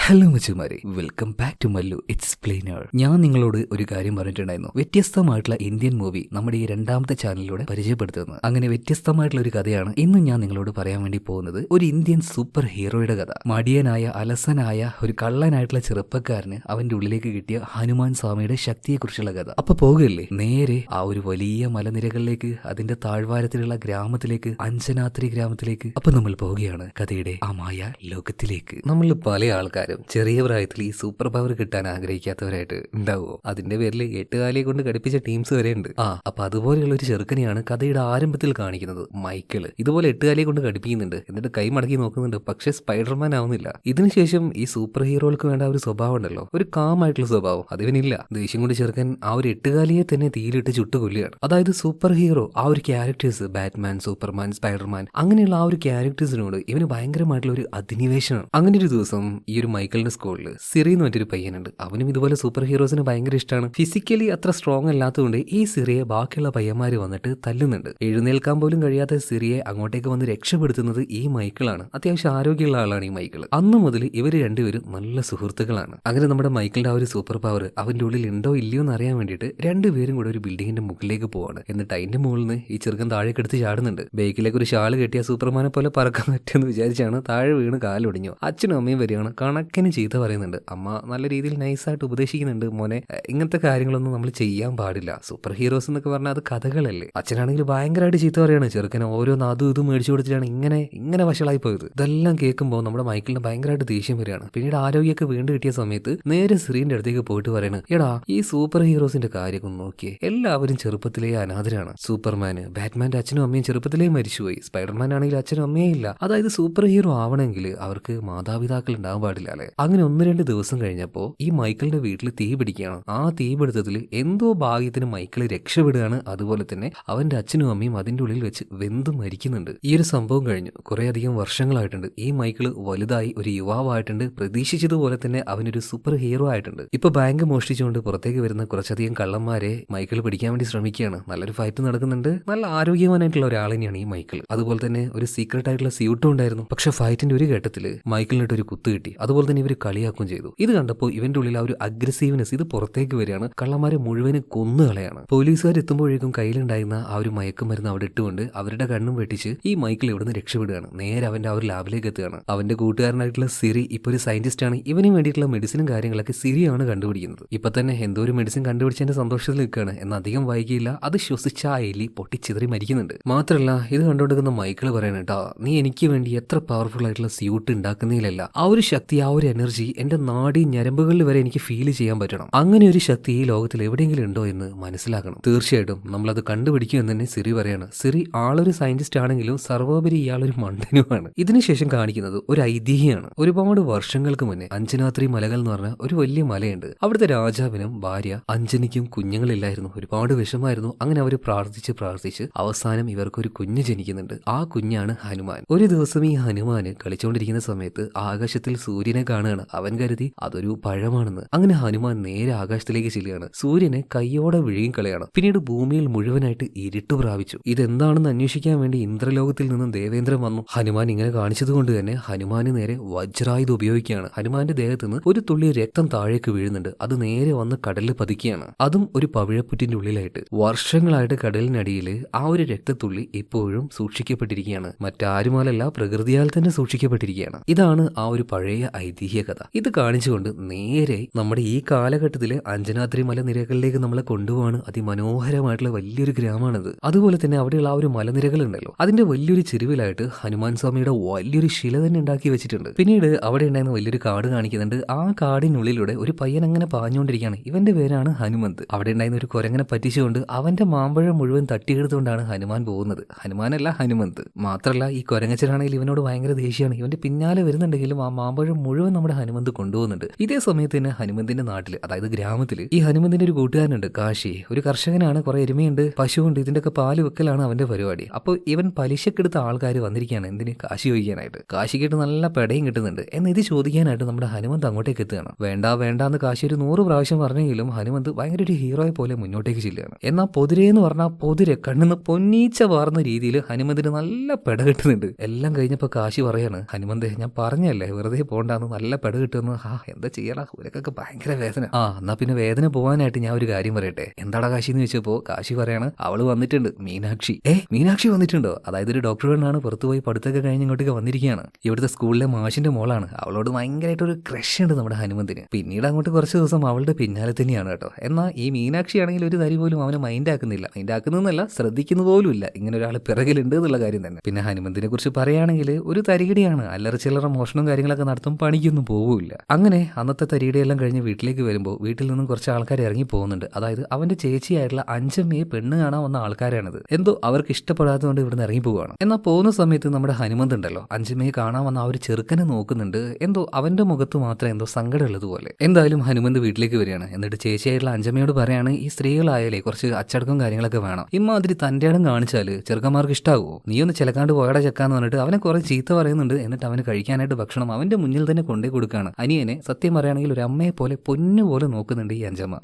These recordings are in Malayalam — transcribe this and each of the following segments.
ഹലോ മച്ചുമാരെ, welcome back to Mallu explainer. ഞാൻ നിങ്ങളോട് ഒരു കാര്യം പറഞ്ഞിട്ടുണ്ടായിരുന്നു. വ്യത്യസ്തമായിട്ടുള്ള ഇന്ത്യൻ മൂവി നമ്മുടെ ഈ രണ്ടാമത്തെ ചാനലിലൂടെ പരിചയപ്പെടുത്തുന്നത്. അങ്ങനെ വ്യത്യസ്തമായിട്ടുള്ള ഒരു കഥയാണ് ഇന്ന് ഞാൻ നിങ്ങളോട് പറയാൻ വേണ്ടി പോകുന്നത്. ഒരു ഇന്ത്യൻ സൂപ്പർ ഹീറോയുടെ കഥ. മടിയനായ അലസനായ ഒരു കള്ളനായിട്ടുള്ള ചെറുപ്പക്കാരന് അവന്റെ ഉള്ളിലേക്ക് കിട്ടിയ ഹനുമാൻ സ്വാമിയുടെ ശക്തിയെക്കുറിച്ചുള്ള കഥ. അപ്പൊ പോകുകയല്ലേ നേരെ ആ ഒരു വലിയ മലനിരകളിലേക്ക്, അതിന്റെ താഴ്വാരത്തിലുള്ള ഗ്രാമത്തിലേക്ക്, അഞ്ജനാത്രി ഗ്രാമത്തിലേക്ക്. അപ്പൊ നമ്മൾ പോവുകയാണ് കഥയുടെ ആ മായ ലോകത്തിലേക്ക്. നമ്മൾ പല ആൾക്കാരും ചെറിയ പ്രായത്തിൽ ഈ സൂപ്പർ പവർ കിട്ടാൻ ആഗ്രഹിക്കാത്തവരായിട്ട് ഉണ്ടാവുമോ? അതിന്റെ പേരിൽ എട്ടുകാലിയെ കൊണ്ട് ഘടിപ്പിച്ച ടീംസ് വരെ ഉണ്ട്. അപ്പൊ അതുപോലെയുള്ള ഒരു ചെറുക്കനെയാണ് കഥയുടെ ആരംഭത്തിൽ കാണിക്കുന്നത്. മൈക്കിള് ഇതുപോലെ എട്ടുകാലിയെ കൊണ്ട് ഘടിപ്പിക്കുന്നുണ്ട്, എന്നിട്ട് കൈ മടക്കി നോക്കുന്നുണ്ട്. പക്ഷെ സ്പൈഡർമാൻ ആവുന്നില്ല. ഇതിനുശേഷം ഈ സൂപ്പർ ഹീറോകൾക്ക് വേണ്ട ഒരു സ്വഭാവം ഉണ്ടല്ലോ, ഒരു കാമായിട്ടുള്ള സ്വഭാവം, അതിവനില്ല. ദേഷ്യം കൊണ്ട് ചെറുക്കൻ ആ ഒരു എട്ടുകാലിയെ തന്നെ തീയിലിട്ട് ചുട്ടു കൊല്ലുകയാണ്. അതായത് സൂപ്പർ ഹീറോ ആ ഒരു ക്യാരക്ടേഴ്സ്, ബാറ്റ്മാൻ, സൂപ്പർമാൻ, സ്പൈഡർമാൻ, അങ്ങനെയുള്ള ആ ഒരു ക്യാരക്ടേഴ്സിനോട് ഇവന് ഭയങ്കരമായിട്ടുള്ള ഒരു അധിനിവേശമാണ്. അങ്ങനെ ഒരു ദിവസം ഈ ഒരു മൈക്കിളിന്റെ സ്കൂളിൽ സിറി എന്ന് മറ്റൊരു പയ്യനുണ്ട്. അവനും ഇതുപോലെ സൂപ്പർ ഹീറോസിന് ഭയങ്കര ഇഷ്ടമാണ്. ഫിസിക്കലി അത്ര സ്ട്രോങ് അല്ലാത്തതുകൊണ്ട് ഈ സിറിയെ ബാക്കിയുള്ള പയ്യന്മാര് വന്നിട്ട് തല്ലുന്നുണ്ട്. എഴുന്നേൽക്കാൻ പോലും കഴിയാത്ത സിറിയെ അങ്ങോട്ടേക്ക് വന്ന് രക്ഷപ്പെടുത്തുന്നത് ഈ മൈക്കിളാണ്. അത്യാവശ്യം ആരോഗ്യമുള്ള ആളാണ് ഈ മൈക്കിൾ. അന്നു മുതൽ ഇവര് രണ്ടുപേരും നല്ല സുഹൃത്തുക്കളാണ്. അങ്ങനെ നമ്മുടെ മൈക്കിളിന്റെ ആ ഒരു സൂപ്പർ പവർ അവന്റെ ഉള്ളിൽ ഉണ്ടോ ഇല്ലയോ എന്ന് അറിയാൻ വേണ്ടിയിട്ട് രണ്ടുപേരും കൂടെ ഒരു ബിൽഡിങ്ങിന്റെ മുകളിലേക്ക് പോവാണ്. എന്നിട്ട് അതിന്റെ മുകളിൽ നിന്ന് ഈ ചെറുക്കൻ താഴേക്ക് എടുത്ത് ചാടുന്നുണ്ട്. ബേക്കിലേക്ക് ഒരു ഷാള് കെട്ടിയ സൂപ്പർമാനെ പോലെ പറക്കാൻ പറ്റുമെന്ന് വിചാരിച്ചാണ് താഴെ വീണ് കാലൊടിഞ്ഞു. അച്ഛനും അമ്മയും വരികയാണ്. കണക്കിന് ചീത്ത പറയുന്നുണ്ട്. അമ്മ നല്ല രീതിയിൽ നൈസായിട്ട് ഉപദേശിക്കുന്നുണ്ട്, മോനെ ഇങ്ങനത്തെ കാര്യങ്ങളൊന്നും നമ്മൾ ചെയ്യാൻ പാടില്ല. സൂപ്പർ ഹീറോസ് എന്നൊക്കെ പറഞ്ഞാൽ അത് കഥകളല്ലേ. അച്ഛനാണെങ്കിൽ ഭയങ്കരമായിട്ട് ചീത്ത പറയാണ്. ചെറുക്കനെ ഓരോന്ന് അതും ഇതും മേടിച്ചു കൊടുത്തിട്ടാണ് ഇങ്ങനെ വഷളായി പോയത്. ഇതെല്ലാം കേൾക്കുമ്പോൾ നമ്മുടെ മൈക്കിളിന് ഭയങ്കരമായിട്ട് ദേഷ്യം വരികയാണ്. പിന്നീട് ആരോഗ്യമൊക്കെ വീണ്ടും കിട്ടിയ സമയത്ത് നേരെ സിറിന്റെ അടുത്തേക്ക് പോയിട്ട് പറയണ്, എടാ ഈ സൂപ്പർ ഹീറോസിന്റെ കാര്യമൊക്കെ നോക്കിയേ, എല്ലാവരും ചെറുപ്പത്തിലേ അനാഥരാണ്. സൂപ്പർമാന്, ബാറ്റ്മാന്റെ അച്ഛനും അമ്മയും ചെറുപ്പത്തിലേ മരിച്ചുപോയി. സ്പൈഡർമാൻ ആണെങ്കിൽ അച്ഛനും അമ്മയേ ഇല്ല. അതായത് സൂപ്പർ ഹീറോ ആവണമെങ്കിൽ അവർക്ക് മാതാപിതാക്കൾ ഉണ്ടാവാൻ പാടില്ല അല്ലെ. അങ്ങനെ 1-2 ദിവസം കഴിഞ്ഞപ്പോ ഈ മൈക്കിളിന്റെ വീട്ടിൽ തീ പിടിക്കുകയാണ്. ആ തീപിടുത്തത്തിൽ എന്തോ ഭാഗ്യത്തിന് മൈക്കിള് രക്ഷപ്പെടുകയാണ്. അതുപോലെ തന്നെ അവന്റെ അച്ഛനും അമ്മയും അതിന്റെ ഉള്ളിൽ വെച്ച് വെന്ത് മരിക്കുന്നുണ്ട്. ഈ ഒരു സംഭവം കഴിഞ്ഞു കുറെ അധികം വർഷങ്ങളായിട്ടുണ്ട്. ഈ മൈക്കിള് വലുതായി ഒരു യുവാവായിട്ടുണ്ട്. പ്രതീക്ഷിച്ചതുപോലെ തന്നെ അവനൊരു സൂപ്പർ ഹീറോ ആയിട്ടുണ്ട്. ഇപ്പൊ ബാങ്ക് മോഷ്ടിച്ചുകൊണ്ട് പുറത്തേക്ക് വരുന്ന കുറച്ചധികം കള്ളന്മാരെ മൈക്കിൾ പിടിക്കാൻ വേണ്ടി ശ്രമിക്കുകയാണ്. നല്ലൊരു ഫൈറ്റ് നടക്കുന്നുണ്ട്. നല്ല ആരോഗ്യവാനായിട്ടുള്ള ഒരാൾ തന്നെയാണ് ഈ മൈക്കിൾ. അതുപോലെ തന്നെ ഒരു സീക്രട്ട് ആയിട്ടുള്ള സ്യൂട്ടും ഉണ്ടായിരുന്നു. പക്ഷെ ഫൈറ്റിന്റെ ഒരു ഘട്ടത്തിൽ മൈക്കിളിനിട്ട് ഒരു കുത്ത് കിട്ടി. അതുപോലെ തന്നെ ഇവർ കളിയാക്കുകയും ചെയ്തു. ഇത് കണ്ടപ്പോൾ ഇവന്റെ ഉള്ളിൽ ആ ഒരു അഗ്രസീവ്നെസ് ഇത് പുറത്തേക്ക് വരികയാണ്. കള്ളന്മാരെ മുഴുവന് കൊന്നുകളയാണ്. പോലീസുകാർ എത്തുമ്പോഴേക്കും കയ്യിലുണ്ടായിരുന്ന ആ ഒരു മയക്കുമരുന്ന് അവിടെ ഇട്ടുകൊണ്ട് അവരുടെ കണ്ണും വെട്ടിച്ച് ഈ മൈക്കിൾ ഇവിടുന്ന് രക്ഷപ്പെടുകയാണ്. നേരെ അവന്റെ ആ ഒരു ലാബിലേക്ക് എത്തുകയാണ്. അവന്റെ കൂട്ടുകാരനായിട്ടുള്ള സിറി ഇപ്പൊ ഒരു സയന്റിസ്റ്റ് ആണ്. ഇവന് വേണ്ടിയിട്ടുള്ള മെഡിസിനും കാര്യങ്ങളൊക്കെ സിറിയാണ് കണ്ടുപിടിക്കുന്നത്. ഇപ്പൊ തന്നെ എന്തോ ഒരു മെഡിസിൻ കണ്ടുപിടിച്ചതിന്റെ സന്തോഷത്തിൽ നിൽക്കുകയാണ്. എന്നാൽ അധികം വൈകിയില്ല, അത് ശ്വസിച്ച ആ എലി പൊട്ടിച്ചിതറി മരിക്കുന്നുണ്ട്. മാത്രമല്ല ഇത് കണ്ടുകൊടുക്കുന്ന മൈക്കിൾ പറയണ കേട്ടാ, നീ എനിക്ക് വേണ്ടി എത്ര പവർഫുൾ ആയിട്ടുള്ള സ്യൂട്ട് ഉണ്ടാക്കുന്നതിലല്ല, ആ ഒരു ശക്തി, ആ ഒരു എനർജി എന്റെ നാടി ഞരമ്പുകളിൽ വരെ എനിക്ക് ഫീൽ ചെയ്യാൻ പറ്റണം. അങ്ങനെ ഒരു ശക്തി ഈ ലോകത്തിൽ എവിടെയെങ്കിലും ഉണ്ടോ എന്ന് മനസ്സിലാക്കണം. തീർച്ചയായിട്ടും നമ്മളത് കണ്ടുപിടിക്കും എന്ന് തന്നെ സിറി പറയാണ്. സിറി ആളൊരു സയന്റിസ്റ്റ് ആണെങ്കിലും സർവോപരി ഇയാളൊരു മണ്ടനുമാണ്. ഇതിനുശേഷം കാണിക്കുന്നത് ഒരു ഐതിഹ്യമാണ്. ഒരുപാട് വർഷങ്ങൾക്ക് മുന്നേ അഞ്ജനാത്രി മലകൾ എന്ന് പറഞ്ഞ ഒരു വലിയ മലയുണ്ട്. അവിടുത്തെ രാജാവിനും ഭാര്യ അഞ്ജനിക്കും കുഞ്ഞുങ്ങളില്ലായിരുന്നു. ഒരുപാട് വിഷമായിരുന്നു. അങ്ങനെ അവർ പ്രാർത്ഥിച്ച് അവസാനം ഇവർക്കൊരു കുഞ്ഞ് ജനിക്കുന്നുണ്ട്. ആ കുഞ്ഞാണ് ഹനുമാൻ. ഒരു ദിവസം ഈ ഹനുമാന് കളിച്ചുകൊണ്ടിരിക്കുന്ന സമയത്ത് ആകാശത്തിൽ സൂര്യനെ കാണുകയാണ്. അവൻ കരുതി അതൊരു പഴമാണെന്ന്. അങ്ങനെ ഹനുമാൻ നേരെ ആകാശത്തിലേക്ക് ചെല്ലുകയാണ്. സൂര്യനെ കൈയോടെ വിഴുങ്ങിക്കളയാണ്. പിന്നീട് ഭൂമിയിൽ മുഴുവനായിട്ട് ഇരുട്ട് പ്രാപിച്ചു. ഇതെന്താണെന്ന് അന്വേഷിക്കാൻ വേണ്ടി ഇന്ദ്രലോകത്തിൽ നിന്നും ദേവേന്ദ്രൻ വന്നു. ഹനുമാൻ ഇങ്ങനെ കാണിച്ചതുകൊണ്ട് തന്നെ ഹനുമാന് നേരെ വജ്രായുധം ഉപയോഗിക്കുകയാണ്. ഹനുമാന്റെ ദേഹത്ത് നിന്ന് ഒരു തുള്ളി രക്തം താഴേക്ക് വീഴുന്നുണ്ട്. അത് നേരെ വന്ന് കടലിൽ പതിക്കുകയാണ്. അതും ഒരു പവിഴപ്പുറ്റിന്റെ ഉള്ളിലായിട്ട്. വർഷങ്ങളായിട്ട് കടലിനടിയിൽ ആ ഒരു രക്തത്തുള്ളി ഇപ്പോഴും സൂക്ഷിക്കപ്പെട്ടിരിക്കുകയാണ്. മറ്റാരുമാലല്ല, പ്രകൃതിയാൽ തന്നെ സൂക്ഷിക്കപ്പെട്ടിരിക്കുകയാണ്. ഇതാണ് ആ ഒരു പഴയ ഐതിഹ്യ കഥ. ഇത് കാണിച്ചുകൊണ്ട് നേരെ നമ്മുടെ ഈ കാലഘട്ടത്തില് അഞ്ജനാദ്രി മലനിരകളിലേക്ക് നമ്മളെ കൊണ്ടുപോവാണ്. അതിമനോഹരമായിട്ടുള്ള വലിയൊരു ഗ്രാമമാണിത്. അതുപോലെ തന്നെ അവിടെയുള്ള ആ ഒരു മലനിരകൾ ഉണ്ടല്ലോ, അതിന്റെ വലിയൊരു ചെരുവിലായിട്ട് ഹനുമാൻ സ്വാമിയുടെ വലിയൊരു ശില തന്നെ ഉണ്ടാക്കി വെച്ചിട്ടുണ്ട്. പിന്നീട് അവിടെ ഉണ്ടായിരുന്ന വലിയൊരു കാട് കാണിക്കുന്നുണ്ട്. ആ കാടിനുള്ളിലൂടെ ഒരു പയ്യൻ അങ്ങനെ പാഞ്ഞുകൊണ്ടിരിക്കുകയാണ്. ഇവന്റെ പേരാണ് ഹനുമന്ത്. അവിടെ ഉണ്ടായിരുന്ന ഒരു കുരങ്ങനെ പറ്റിച്ചുകൊണ്ട് അവന്റെ മാമ്പഴം മുഴുവൻ തട്ടിയെടുത്തുകൊണ്ടാണ് ഹനുമാൻ പോകുന്നത്. ഹനുമാനല്ല, ഹനുമന്ത്. മാത്രമല്ല ഈ കുരങ്ങച്ചനാണെങ്കിൽ ഇവനോട് ഭയങ്കര ദേഷ്യമാണ്. ഇവന്റെ പിന്നാലെ വരുന്നുണ്ടെങ്കിലും ആ മാമ്പഴം മുഴുവൻ നമ്മുടെ ഹനുമന്ത് കൊണ്ടുപോകുന്നുണ്ട്. ഇതേ സമയത്ത് തന്നെ ഹനുമന്തിന്റെ നാട്ടില്, അതായത് ഗ്രാമത്തിൽ, ഈ ഹനുമന്തിന്റെ ഒരു കൂട്ടുകാരനുണ്ട് കാശി. ഒരു കർഷകനാണ്. കുറെ എരുമയുണ്ട്, പശുവുണ്ട്. ഇതിന്റെ ഒക്കെ പാല് വെക്കലാണ് അവന്റെ പരിപാടി. അപ്പോൾ ഇവൻ പലിശക്കെടുത്ത ആൾക്കാർ വന്നിരിക്കുകയാണ്. എന്തിന്? കാശി ചോദിക്കാനായിട്ട്. കാശിക്കിട്ട് നല്ല പെടയും കിട്ടുന്നുണ്ട്. എന്ന് ഇത് ചോദിക്കാനായിട്ട് നമ്മുടെ ഹനുമന്ത് അങ്ങോട്ടേക്ക് എത്തുകയാണ്. വേണ്ടാന്ന് കാശി ഒരു 100 പ്രാവശ്യം പറഞ്ഞെങ്കിലും ഹനുമന്ത് ഭയങ്കര ഒരു ഹീറോയെ പോലെ മുന്നോട്ടേക്ക് ചെല്ലുകയാണ്. എന്നാൽ പൊതിരെന്ന് പറഞ്ഞാൽ പൊതിരെ കണ്ണിന്ന് പൊന്നീച്ച വാർന്ന രീതിയിൽ ഹനുമന്തിന് നല്ല പെട കിട്ടുന്നുണ്ട്. എല്ലാം കഴിഞ്ഞപ്പോൾ കാശി പറയാണ്, ഹനുമന്തേ ഞാൻ പറഞ്ഞല്ലേ വെറുതെ പോണ്ടാന്ന്, നല്ല പെട കിട്ടുന്നു. എന്താ ചെയ്യാ, ഇവരൊക്കെ ഭയങ്കര വേദന. എന്നാ പിന്നെ വേദന പോകാനായിട്ട് ഞാൻ ഒരു കാര്യം പറയട്ടെ, എന്താടാ കാശി എന്ന് വെച്ചപ്പോ കാശി പറയാണ് അവള് വന്നിട്ടുണ്ട്, മീനാക്ഷി. മീനാക്ഷി വന്നിട്ടുണ്ടോ? അതായത് ഒരു ഡോക്ടർ പെണ്ണാണ്, പുറത്തു പോയി പഠിത്തമൊക്കെ കഴിഞ്ഞ് ഇങ്ങോട്ടേക്ക് വന്നിരിക്കുകയാണ്. ഇവിടുത്തെ സ്കൂളിലെ മാഷിന്റെ മോളാണ്. അവളോട് ഭയങ്കരമായിട്ട് ഒരു ക്രഷ് ഉണ്ട് നമ്മുടെ ഹനുമന്തിന്. പിന്നീട് അങ്ങോട്ട് കുറച്ച് ദിവസം അവളുടെ പിന്നാലെ തന്നെയാണ് കേട്ടോ. എന്നാൽ ഈ മീനാക്ഷി ആണെങ്കിൽ ഒരു തരി പോലും അവനെ മൈൻഡ് ആക്കുന്നതെന്നല്ല, ശ്രദ്ധിക്കുന്ന പോലും ഇല്ല ഇങ്ങനെ ഒരാൾ പിറകിലുണ്ട് എന്നുള്ള കാര്യം തന്നെ. പിന്നെ ഹനുമന്തിനെ കുറിച്ച് പറയുകയാണെങ്കിൽ ഒരു തരികിടിയാണ്, അല്ലറ ചില്ലറ മോഷണം കാര്യങ്ങളൊക്കെ നടത്തും, പണിക്കൊന്നും പോവില്ല. അങ്ങനെ അന്നത്തെ തരികിടിയെല്ലാം കഴിഞ്ഞ് വീട്ടിലേക്ക് വരുമ്പോൾ വീട്ടിൽ നിന്നും കുറച്ച് ആൾക്കാർ ഇറങ്ങി പോകുന്നുണ്ട്. അതായത് അവന്റെ ചേച്ചിയായിട്ടുള്ള അഞ്ചമ്മയെ പെണ്ണ് കാണാൻ വന്ന ആൾക്കാരാണിത്. എന്തോ അവർക്ക് ഇഷ്ടപ്പെടാത്തതുകൊണ്ട് ഇവിടുന്ന് ഇറങ്ങി പോവുകയാണ്. എന്നാൽ പോകുന്ന സമയത്ത് നമ്മുടെ ഹനുമന്ത് ഉണ്ടല്ലോ, അഞ്ചമ്മയെ കാണാൻ വന്ന ആ ഒരു ചെറുക്കനെ നോക്കുന്നുണ്ട്. എന്തോ അവന്റെ മുഖത്ത് മാത്രം എന്തോ സങ്കടം ഉള്ളതുപോലെ. എന്തായാലും ഹനുമന്ത് വീട്ടിലേക്ക് വരികയാണ്. എന്നിട്ട് ചേച്ചിയായിട്ടുള്ള അഞ്ചമ്മയോട് പറയാണ്, ഈ സ്ത്രീകളായാലേ കുറച്ച് അച്ചടക്കം കാര്യങ്ങളൊക്കെ വേണം. ഇമ്മാതിരി തന്റെ ഇടം കാണിച്ചാല് ചെറുക്കന്മാർക്ക് ഇഷ്ടാവുമോ? നീ ഒന്ന് ചിലക്കാണ്ട് പോയടാ ചെക്കാന്ന് പറഞ്ഞിട്ട് അവനെ കുറെ ചീത്ത പറയുന്നുണ്ട്. എന്നിട്ട് അവന് കഴിക്കാനായിട്ട് ഭക്ഷണം അവന്റെ മുന്നിൽ തന്നെ കൊണ്ടേ കൊടുക്കുകയാണ്. അനിയനെ സത്യം പറയുകയാണെങ്കിൽ ഒരു അമ്മയെ പോലെ പൊന്നുപോലെ നോക്കുന്നുണ്ട് ഈ അഞ്ചമ്മ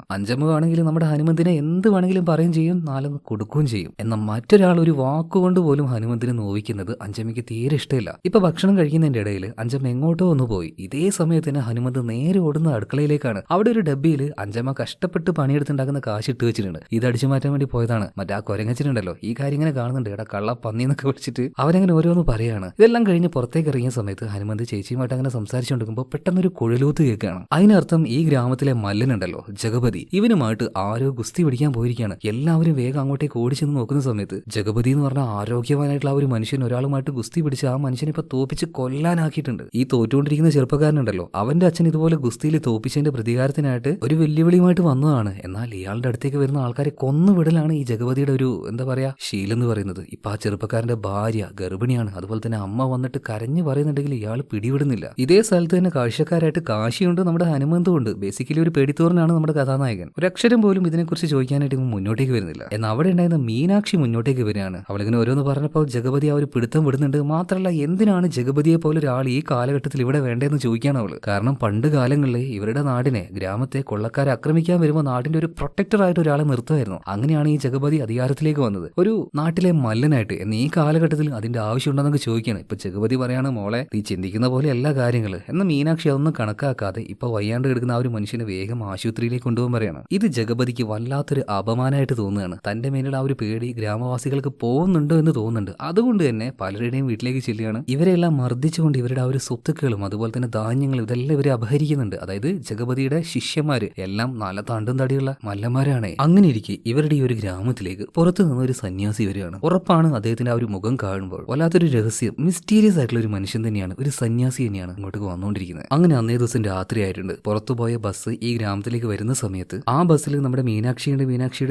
ആണെങ്കിൽ നമ്മുടെ ഹനുമന്തിനെ എന്ത് വേണമെങ്കിലും പറയും ചെയ്യും, നാലൊന്ന് കൊടുക്കുകയും ചെയ്യും. എന്നാൽ മറ്റൊരാൾ ഒരു വാക്കുകൊണ്ട് പോലും ഹനുമന്തിനെ നോവിക്കുന്നത് അഞ്ചമ്മയ്ക്ക് തീരെ ഇഷ്ടമില്ല. ഇപ്പൊ ഭക്ഷണം കഴിക്കുന്നതിന്റെ ഇടയിൽ അഞ്ചമ്മ എങ്ങോട്ടോ ഒന്ന് പോയി. ഇതേ സമയത്ത് തന്നെ ഹനുമന്ത് നേരെ ഓടുന്ന അടുക്കളയിലേക്കാണ്. അവിടെ ഒരു ഡബ്ബിയിൽ അഞ്ചമ്മ കഷ്ടപ്പെട്ട് പണിയെടുത്തുണ്ടാക്കുന്ന കാശ് ഇട്ട് വെച്ചിട്ടുണ്ട്. ഇത് അടിച്ചു മാറ്റാൻ വേണ്ടി പോയതാണ്. മറ്റേ ആ കൊരങ്ങച്ചിട്ടുണ്ടല്ലോ, ഈ കാര്യം ഇങ്ങനെ കാണുന്നുണ്ട്. എടാ കള്ള പന്നി എന്നൊക്കെ വിളിച്ചിട്ട് അവനങ്ങനെ ഓരോന്ന് പറയാണ്. ഇതെല്ലാം കഴിഞ്ഞ് പുറത്തേക്ക് ഇറങ്ങിയ സമയത്ത് ഹനുമന്ത് ചേച്ചിയുമായിട്ട് അങ്ങനെ സംസാരിച്ചുകൊണ്ടിരിക്കുമ്പോൾ പെട്ടെന്നൊരു കുഴലൂത്ത് കേൾക്കുകയാണ്. അതിനർത്ഥം ഈ ഗ്രാമത്തിലെ മല്ലനുണ്ടല്ലോ ജഗപതി, ഇവനുമായിട്ട് ആരോ ഗുസ്തി പിടിക്കാൻ പോയിരിക്കുകയാണ്. എല്ലാവരും വേഗം അങ്ങോട്ടേക്ക് ഓടിച്ചെന്ന് നോക്കുന്ന സമയത്ത് ജഗപതി എന്ന് പറഞ്ഞ ആരോഗ്യവാനായിട്ടുള്ള ആ ഒരു മനുഷ്യൻ ഒരാളുമായിട്ട് ഗുസ്തി പിടിച്ച് ആ മനുഷ്യനെ ഇപ്പൊ തോപ്പിച്ച് കൊല്ലാനാക്കിയിട്ടുണ്ട്. ഈ തോറ്റുകൊണ്ടിരിക്കുന്ന ചെറുപ്പക്കാരനുണ്ടല്ലോ, അവന്റെ അച്ഛൻ ഇതുപോലെ ഗുസ്തിയിൽ തോപ്പിച്ചതിന്റെ പ്രതികാരത്തിനായിട്ട് ഒരു വെല്ലുവിളിയുമായിട്ട് വന്നതാണ്. എന്നാൽ ഇയാളുടെ അടുത്തേക്ക് വരുന്ന ആൾക്കാരെ കൊന്നുവിടലാണ് ഈ ജഗപതിയുടെ ഒരു എന്താ പറയാ ശീലം എന്ന് പറയുന്നത്. ഇപ്പൊ ആ ചെറുപ്പക്കാരന്റെ ഭാര്യ ഗർഭിണിയാണ്. അതുപോലെ തന്നെ അമ്മ വന്നിട്ട് കരഞ്ഞു പറയുന്നുണ്ടെങ്കിൽ ഇയാൾ പിടിവിടുന്നില്ല. ഇതേ സ്ഥലത്ത് തന്നെ കാഴ്ചക്കാരായിട്ട് കാശിയുണ്ട്, നമ്മുടെ ഹനുമന്തും ഉണ്ട്. ബേസിക്കലി ഒരു പേടിത്തോറിനാണ് നമ്മുടെ കഥാനായകൻ. ഒരു അക്ഷരം പോലും ഇതിനെക്കുറിച്ച് ചോദിക്കാനായിട്ട് മുന്നോട്ടേക്ക് വരുന്നില്ല. എന്നാൽ അവിടെ ഉണ്ടായിരുന്ന മീനാക്ഷി മുന്നോട്ടേക്ക് വരികയാണ്. അവളിങ്ങനെ ഓരോന്ന് പറഞ്ഞപ്പോൾ ജഗപതി ആ ഒരു പിടുത്തം വിടുന്നുണ്ട്. മാത്രമല്ല എന്തിനാണ് ജഗപതിയെ പോലെ ഒരാൾ ഈ കാലഘട്ടത്തിൽ ഇവിടെ വേണ്ടതെന്ന് ചോദിക്കുകയാണ് അവള്. കാരണം പണ്ട് കാലങ്ങളിൽ ഇവരുടെ നാടിനെ, ഗ്രാമത്തെ കൊള്ളക്കാരെ ആക്രമിക്കാൻ വരുമ്പോൾ നാടിന്റെ ഒരു പ്രൊട്ടക്ടർ ആയിട്ട് ഒരാളെ നിർത്തുമായിരുന്നു. അങ്ങനെയാണ് ഈ ജഗപതി അധികാരത്തിലേക്ക് വന്നത്, ഒരു നാട്ടിലെ മല്ലനായിട്ട്. എന്ന് ഈ കാലഘട്ടത്തിൽ അതിന്റെ ആവശ്യമുണ്ടെന്നൊക്കെ ചോദിക്കുകയാണ്. ഇപ്പൊ ജഗപതി പറയാണ്, മോളെ നീ ചിന്തിക്കുന്ന പോലെ എല്ലാ കാര്യങ്ങൾ. എന്നാൽ മീനാക്ഷി അതൊന്നും കണക്കാക്കാതെ ഇപ്പൊ വയ്യാണ്ട് കിടക്കുന്ന ആ ഒരു മനുഷ്യനെ വേഗം ആശുപത്രിയിലേക്ക് കൊണ്ടുപോകാൻ പറയാണ്. ഇത് ജഗപതിക്ക് വല്ലാത്തൊരു അപമാനമായിട്ട് തോന്നുകയാണ്. തന്റെ മേലുള്ള ആ ഒരു പേടി ഗ്രാമവാസികൾക്ക് പോകുന്നുണ്ടോ എന്ന് തോന്നുന്നുണ്ട്. അതുകൊണ്ട് തന്നെ പലരുടെയും വീട്ടിലേക്ക് ചെല്ലുകയാണ്. ഇവരെല്ലാം മർദ്ദിച്ചുകൊണ്ട് ഇവരുടെ ആ ഒരു സ്വത്തുക്കളും അതുപോലെ തന്നെ ധാന്യങ്ങളും ഇതെല്ലാം ഇവരെ അപഹരിക്കുന്നുണ്ട്. അതായത് ജഗപതിയുടെ ശിഷ്യന്മാര് എല്ലാം നല്ല തണ്ടും തടിയുള്ള മല്ലന്മാരാണ്. അങ്ങനെ ഇരിക്കെ ഇവരുടെ ഈ ഒരു ഗ്രാമത്തിലേക്ക് പുറത്തു നിന്ന് ഒരു സന്യാസി വരികയാണ്. ഉറപ്പാണ് അദ്ദേഹത്തിന്റെ ആ ഒരു മുഖം കാണുമ്പോൾ വല്ലാത്തൊരു രഹസ്യം, മിസ്റ്റീരിയസ് ആയിട്ടുള്ള ഒരു മനുഷ്യൻ തന്നെയാണ്, ഒരു സന്യാസി തന്നെയാണ് ഇങ്ങോട്ടേക്ക് വന്നുകൊണ്ടിരിക്കുന്നത്. അങ്ങനെ അന്നേ ദിവസം രാത്രി ആയിട്ടുണ്ട്. പുറത്തുപോയ ബസ് ഈ ഗ്രാമത്തിലേക്ക് വരുന്ന സമയത്ത് ആ ബസ്സിൽ നമ്മുടെ മീനാക്ഷിയുടെ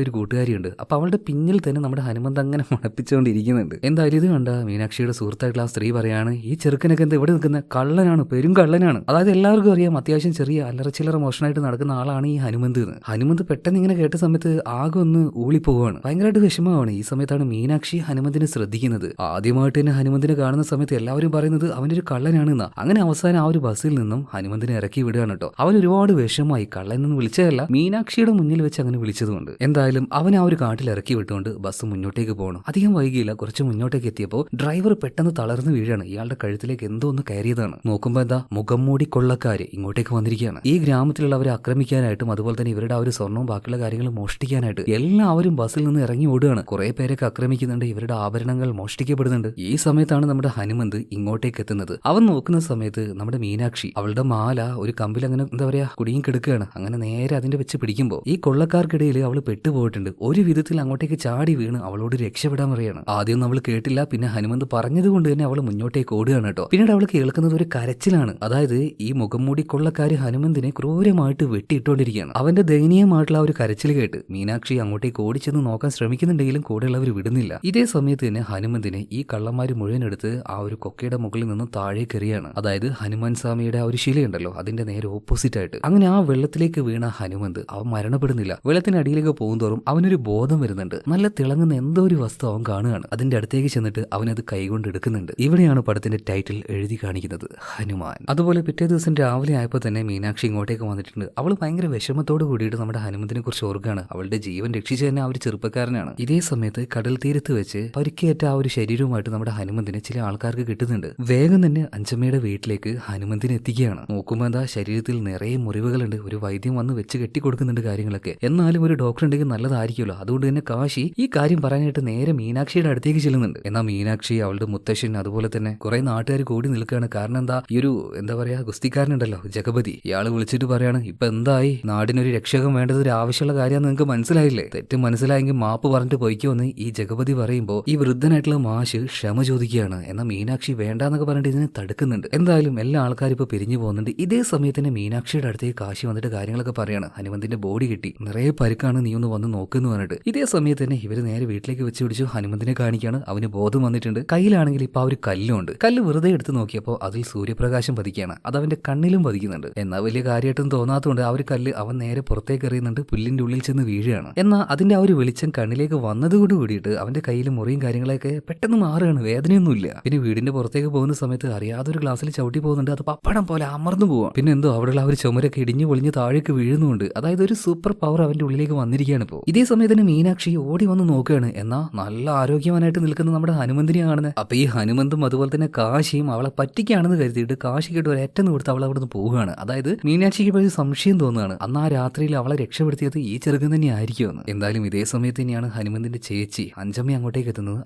ഒരു കൂട്ടുകാരിയുണ്ട്. അപ്പൊ അവളുടെ പിന്നിൽ തന്നെ നമ്മുടെ ഹനുമന്ത് അങ്ങനെ മണപ്പിച്ചുകൊണ്ടിരിക്കുന്നുണ്ട്. എന്തായാലും ഇത് കണ്ട മീനാക്ഷിയുടെ സുഹൃത്തായിട്ടുള്ള ആ സ്ത്രീ പറയാണ്, ഈ ചെറുക്കനൊക്കെ എന്താ ഇവിടെ നിൽക്കുന്ന കള്ളനാണ്, പെരും കള്ളനാണ്. അതായത് എല്ലാവർക്കും അറിയാം അത്യാവശ്യം ചെറിയ അല്ലറ ചില്ലറ മോഷണമായിട്ട് നടക്കുന്ന ആളാണ് ഈ ഹനുമന്ത് എന്ന്. ഹനുമന്ത് പെട്ടെന്ന് ഇങ്ങനെ കേട്ട സമയത്ത് ആകെ ഒന്ന് ഊളിപ്പോവാണ്, ഭയങ്കരമായിട്ട് വിഷമമാണ്. ഈ സമയത്താണ് മീനാക്ഷി ഹനുമന്തിനെ ശ്രദ്ധിക്കുന്നത്. ആദ്യമായിട്ട് തന്നെ ഹനുമന്തിനെ കാണുന്ന സമയത്ത് എല്ലാവരും പറയുന്നത് അവനൊരു കള്ളനാണെന്നാ. അങ്ങനെ അവസാനം ആ ഒരു ബസ്സിൽ നിന്നും ഹനുമന്തിനെ ഇറക്കി വിടുകയാണ് കേട്ടോ. അവൻ ഒരുപാട് വിഷമമായി, കള്ളൻ എന്ന് വിളിച്ചതല്ല മീനാക്ഷിയുടെ മുന്നിൽ വെച്ച് അങ്ങനെ വിളിച്ചതുകൊണ്ട്. എന്തായാലും അവൻ ആ ഒരു കാട്ടിൽ ഇറക്കി വിട്ടുകൊണ്ട് ബസ് മുന്നോട്ടേക്ക് പോകണം. അധികം വൈകിയില്ല, കുറച്ച് മുന്നോട്ടേക്ക് എത്തിയപ്പോൾ ഡ്രൈവർ പെട്ടെന്ന് തളർന്നു വീഴാണ്. ഇയാളുടെ കഴുത്തിലേക്ക് എന്തോ ഒന്ന് കയറിയതാണ്. നോക്കുമ്പോ എന്താ, മുഖം മൂടി കൊള്ളക്കാര് ഇങ്ങോട്ടേക്ക് വന്നിരിക്കുകയാണ്. ഈ ഗ്രാമത്തിലുള്ളവരെ ആക്രമിക്കാനായിട്ടും അതുപോലെ തന്നെ ഇവരുടെ ആ ഒരു സ്വർണ്ണവും ബാക്കിയുള്ള കാര്യങ്ങൾ മോഷ്ടിക്കാനായിട്ട് എല്ലാവരും ബസ്സിൽ നിന്ന് ഇറങ്ങി ഓടുകയാണ്. കുറെ പേരൊക്കെ ആക്രമിക്കുന്നുണ്ട്, ഇവരുടെ ആഭരണങ്ങൾ മോഷ്ടിക്കപ്പെടുന്നുണ്ട്. ഈ സമയത്താണ് നമ്മുടെ ഹനുമന്ത് ഇങ്ങോട്ടേക്ക് എത്തുന്നത്. അവൻ നോക്കുന്ന സമയത്ത് നമ്മുടെ മീനാക്ഷി അവളുടെ മാല ഒരു കമ്പിൽ അങ്ങനെ എന്താ പറയാ കുടുങ്ങി കിടക്കുകയാണ്. അങ്ങനെ നേരെ അതിന്റെ വെച്ച് പിടിക്കുമ്പോൾ ഈ കൊള്ളക്കാർക്കിടയിൽ അവൾ പെട്ടുപോയിട്ടുണ്ട്. ഒരു വിധത്തിൽ അങ്ങോട്ടേക്ക് ചാടി വീണ് അവളോട് രക്ഷപ്പെടാൻ പറയാണ്. ആദ്യം അവൾ കേട്ടില്ല, പിന്നെ ഹനുമന്ത് പറഞ്ഞത് കൊണ്ട് തന്നെ അവൾ മുന്നോട്ടേക്ക് ഓടുകയാണ് കേട്ടോ. പിന്നീട് അവൾ കേൾക്കുന്നത് ഒരു കരച്ചിലാണ്. അതായത് ഈ മുഖം മൂടി കൊള്ളക്കാര് ഹനുമന്തിനെ ക്രൂരമായിട്ട് വെട്ടിയിട്ടുകൊണ്ടിരിക്കുകയാണ്. അവന്റെ ദയനീയമായിട്ടുള്ള ആ ഒരു കരച്ചിൽ കേട്ട് മീനാക്ഷി അങ്ങോട്ടേക്ക് ഓടിച്ചെന്ന് നോക്കാൻ ശ്രമിക്കുന്നുണ്ടെങ്കിലും കൂടെയുള്ളവർ വിടുന്നില്ല. ഇതേ സമയത്ത് തന്നെ ഹനുമന്തിനെ ഈ കള്ളന്മാര് മുഴുവൻ എടുത്ത് ആ ഒരു കൊക്കയുടെ മുകളിൽ നിന്നും താഴേക്ക് എറിയാണ്. അതായത് ഹനുമാൻ സ്വാമിയുടെ ആ ഒരു ശിലയുണ്ടല്ലോ അതിന്റെ നേരെ ഓപ്പോസിറ്റ് ആയിട്ട്. അങ്ങനെ ആ വെള്ളത്തിലേക്ക് വീണ ഹനുമന്ത് അവൻ മരണപ്പെടുന്നില്ല. വെള്ളത്തിനടിയിലേക്ക് പോകുന്തോറും അവനൊരു ബോധം വരുന്നുണ്ട്. നല്ല തിളങ്ങുന്ന എന്തോ ഒരു വസ്തു അവൻ കാണുകയാണ്. അതിന്റെ അടുത്തേക്ക് ചെന്നിട്ട് അവനത് കൈകൊണ്ട് എടുക്കുന്നുണ്ട്. ഇവിടെയാണ് പടത്തിന്റെ ടൈറ്റിൽ എഴുതി കാണിക്കുന്നത്, ഹനുമാൻ. അതുപോലെ പിറ്റേ ദിവസം രാവിലെ ആയപ്പോൾ തന്നെ മീനാക്ഷി ഇങ്ങോട്ടേക്ക് വന്നിട്ടുണ്ട്. അവൾ ഭയങ്കര വിഷമത്തോട് കൂടിയിട്ട് നമ്മുടെ ഹനുമന്തിനെ കുറിച്ച് ഓർക്കുകയാണ്. അവളുടെ ജീവൻ രക്ഷിച്ചു തന്നെ ആ ഒരു ചെറുപ്പക്കാരനാണ്. ഇതേ സമയത്ത് കടൽ തീരത്ത് വെച്ച് പരിക്കേറ്റ ആ ഒരു ശരീരവുമായിട്ട് നമ്മുടെ ഹനുമന്തിനെ ചില ആൾക്കാർക്ക് കിട്ടുന്നുണ്ട്. വേഗം തന്നെ അഞ്ചമ്മയുടെ വീട്ടിലേക്ക് ഹനുമന്ത് ഹനുമന്തിനെ എത്തിക്കുകയാണ്. നോക്കുമ്പോൾ എന്താ ശരീരത്തിൽ നിറയെ മുറിവുകളുണ്ട്. ഒരു വൈദ്യം വന്ന് വെച്ച് കെട്ടിക്കൊടുക്കുന്നുണ്ട് കാര്യങ്ങളൊക്കെ. എന്നാലും ഒരു ഡോക്ടർ ഉണ്ടെങ്കിൽ നല്ലതായിരിക്കുമല്ലോ. അതുകൊണ്ട് തന്നെ കാശി ഈ കാര്യം പറയാനായിട്ട് നേരെ മീനാക്ഷിയുടെ അടുത്തേക്ക് ചെല്ലുന്നുണ്ട്. എന്നാൽ മീനാക്ഷി, അവളുടെ മുത്തശ്ശൻ, അതുപോലെ തന്നെ കുറെ നാട്ടുകാർ കൂടി നിൽക്കുകയാണ്. കാരണം എന്താ, ഈ ഒരു എന്താ പറയാ ഗുസ്തിക്കാരനുണ്ടല്ലോ ജഗപതി, ഇയാള് വിളിച്ചിട്ട് പറയാണ്, ഇപ്പൊ എന്തായി, നാടിനൊരു രക്ഷകൻ വേണ്ടത് ഒരു ആവശ്യമുള്ള കാര്യമാണ്, നിങ്ങൾക്ക് മനസ്സിലായില്ലേ? തെറ്റ് മനസ്സിലായെങ്കിൽ മാപ്പ് പറഞ്ഞിട്ട് പൊയ്ക്കോന്ന് ഈ ജഗപതി പറയുമ്പോ ഈ വൃദ്ധനായിട്ടുള്ള മാഷ് ക്ഷമ ചോദിക്കുകയാണ്. എന്നാൽ മീനാക്ഷി വേണ്ടാന്നൊക്കെ പറഞ്ഞിട്ട് ഇതിനെ തടുക്കുന്നുണ്ട്. എന്തായാലും എല്ലാ ആൾക്കാരും ഇപ്പൊ പിരിഞ്ഞു പോകുന്നുണ്ട്. ഇതേ സമയത്ത് തന്നെ മീനാക്ഷിയുടെ അടുത്തേക്ക് കാശി വന്നിട്ട് കാര്യങ്ങളൊക്കെ പറയാണ്. ഹനുമന്തിന്റെ ബോഡി കിട്ടി, നിറയെ പരുക്കാണ്, നീ ഒന്ന് വന്ന് നോക്കുന്നു പറഞ്ഞിട്ട്. ഇതേ സമയത്ത് തന്നെ ഇവര് നേരെ വീട്ടിലേക്ക് വെച്ച് പിടിച്ചു ഹനുമന്തിനെ കാണിക്കാണ്. അവന് ബോധം വന്നിട്ടുണ്ട്. കയ്യിലാണെങ്കിൽ ഇപ്പൊ ആ ഒരു കല്ലുണ്ട്. കല്ല് വെറുതെ എടുത്ത് നോക്കിയപ്പോൾ അതിൽ സൂര്യപ്രകാശം പതിക്കുകയാണ്. അത് അവന്റെ കണ്ണിലും പതിക്കുന്നുണ്ട്. എന്നാൽ വലിയ കാര്യമായിട്ടും തോന്നാത്തതുകൊണ്ട് ആ ഒരു കല്ല് അവൻ നേരെ പുറത്തേക്ക് എറിയുന്നുണ്ട്. പുല്ലിന്റെ ഉള്ളിൽ ചെന്ന് വീഴുകയാണ്. എന്നാൽ അതിന്റെ ആ ഒരു വെളിച്ചം കണ്ണിലേക്ക് വന്നതുകൊണ്ട് കൂടിയിട്ട് അവന്റെ കയ്യിൽ മുറിയും കാര്യങ്ങളൊക്കെ പെട്ടെന്ന് മാറുകയാണ്. വേദനയൊന്നുമില്ല. പിന്നെ വീടിന്റെ പുറത്തേക്ക് പോകുന്ന സമയത്ത് അറിയാതെ ഒരു ഗ്ലാസ്സിൽ ചവിട്ടി പോകുന്നുണ്ട്. അത് പപ്പടം പോലെ അമർന്നു പോവാം. പിന്നെ എന്തോ അവിടെയുള്ള ആ ഒരു ചുമരൊക്കെ ഇടിഞ്ഞു പൊളിഞ്ഞ് താഴേക്ക് വീഴുന്നുണ്ട്. അതായത് ഒരു സൂപ്പർ പവർ അവന്റെ ഉള്ളിലേക്ക് വന്നിരിക്കുകയാണ് ഇപ്പോൾ. ഇതേ സമയത്ത് തന്നെ മീനാക്ഷി ഓടി വന്ന് നോക്കുകയാണ്. എന്നാൽ നല്ല ആരോഗ്യവാനായിട്ട് നിൽക്കുന്ന നമ്മുടെ ഹനുമന്തിനെ കാണുന്നത്. അപ്പൊ ഈ ഹനുമന്തും അതുപോലെ തന്നെ കാശിയും അവളെ പറ്റിക്കാണെന്ന് കരുതിയിട്ട് കാശിക്കിട്ട് ഒരു ഏറ്റെന്ന് കൊടുത്ത് അവൾ അവിടെ നിന്ന് പോവുകയാണ്. അതായത് മീനാക്ഷിക്ക് ഒരു സംശയം തോന്നുകയാണ്, അന്ന് ആ രാത്രിയിൽ അവളെ രക്ഷപ്പെടുത്തിയത് ഈ ചെറുക്കൻ തന്നെ ആയിരിക്കുമെന്ന്. എന്തായാലും ഇതേ സമയത്ത് തന്നെയാണ് ഹനുമന്തിന്റെ ചേച്ചി അഞ്ചമ്മ അങ്ങോട്ടേക്ക് എത്തുന്നത്.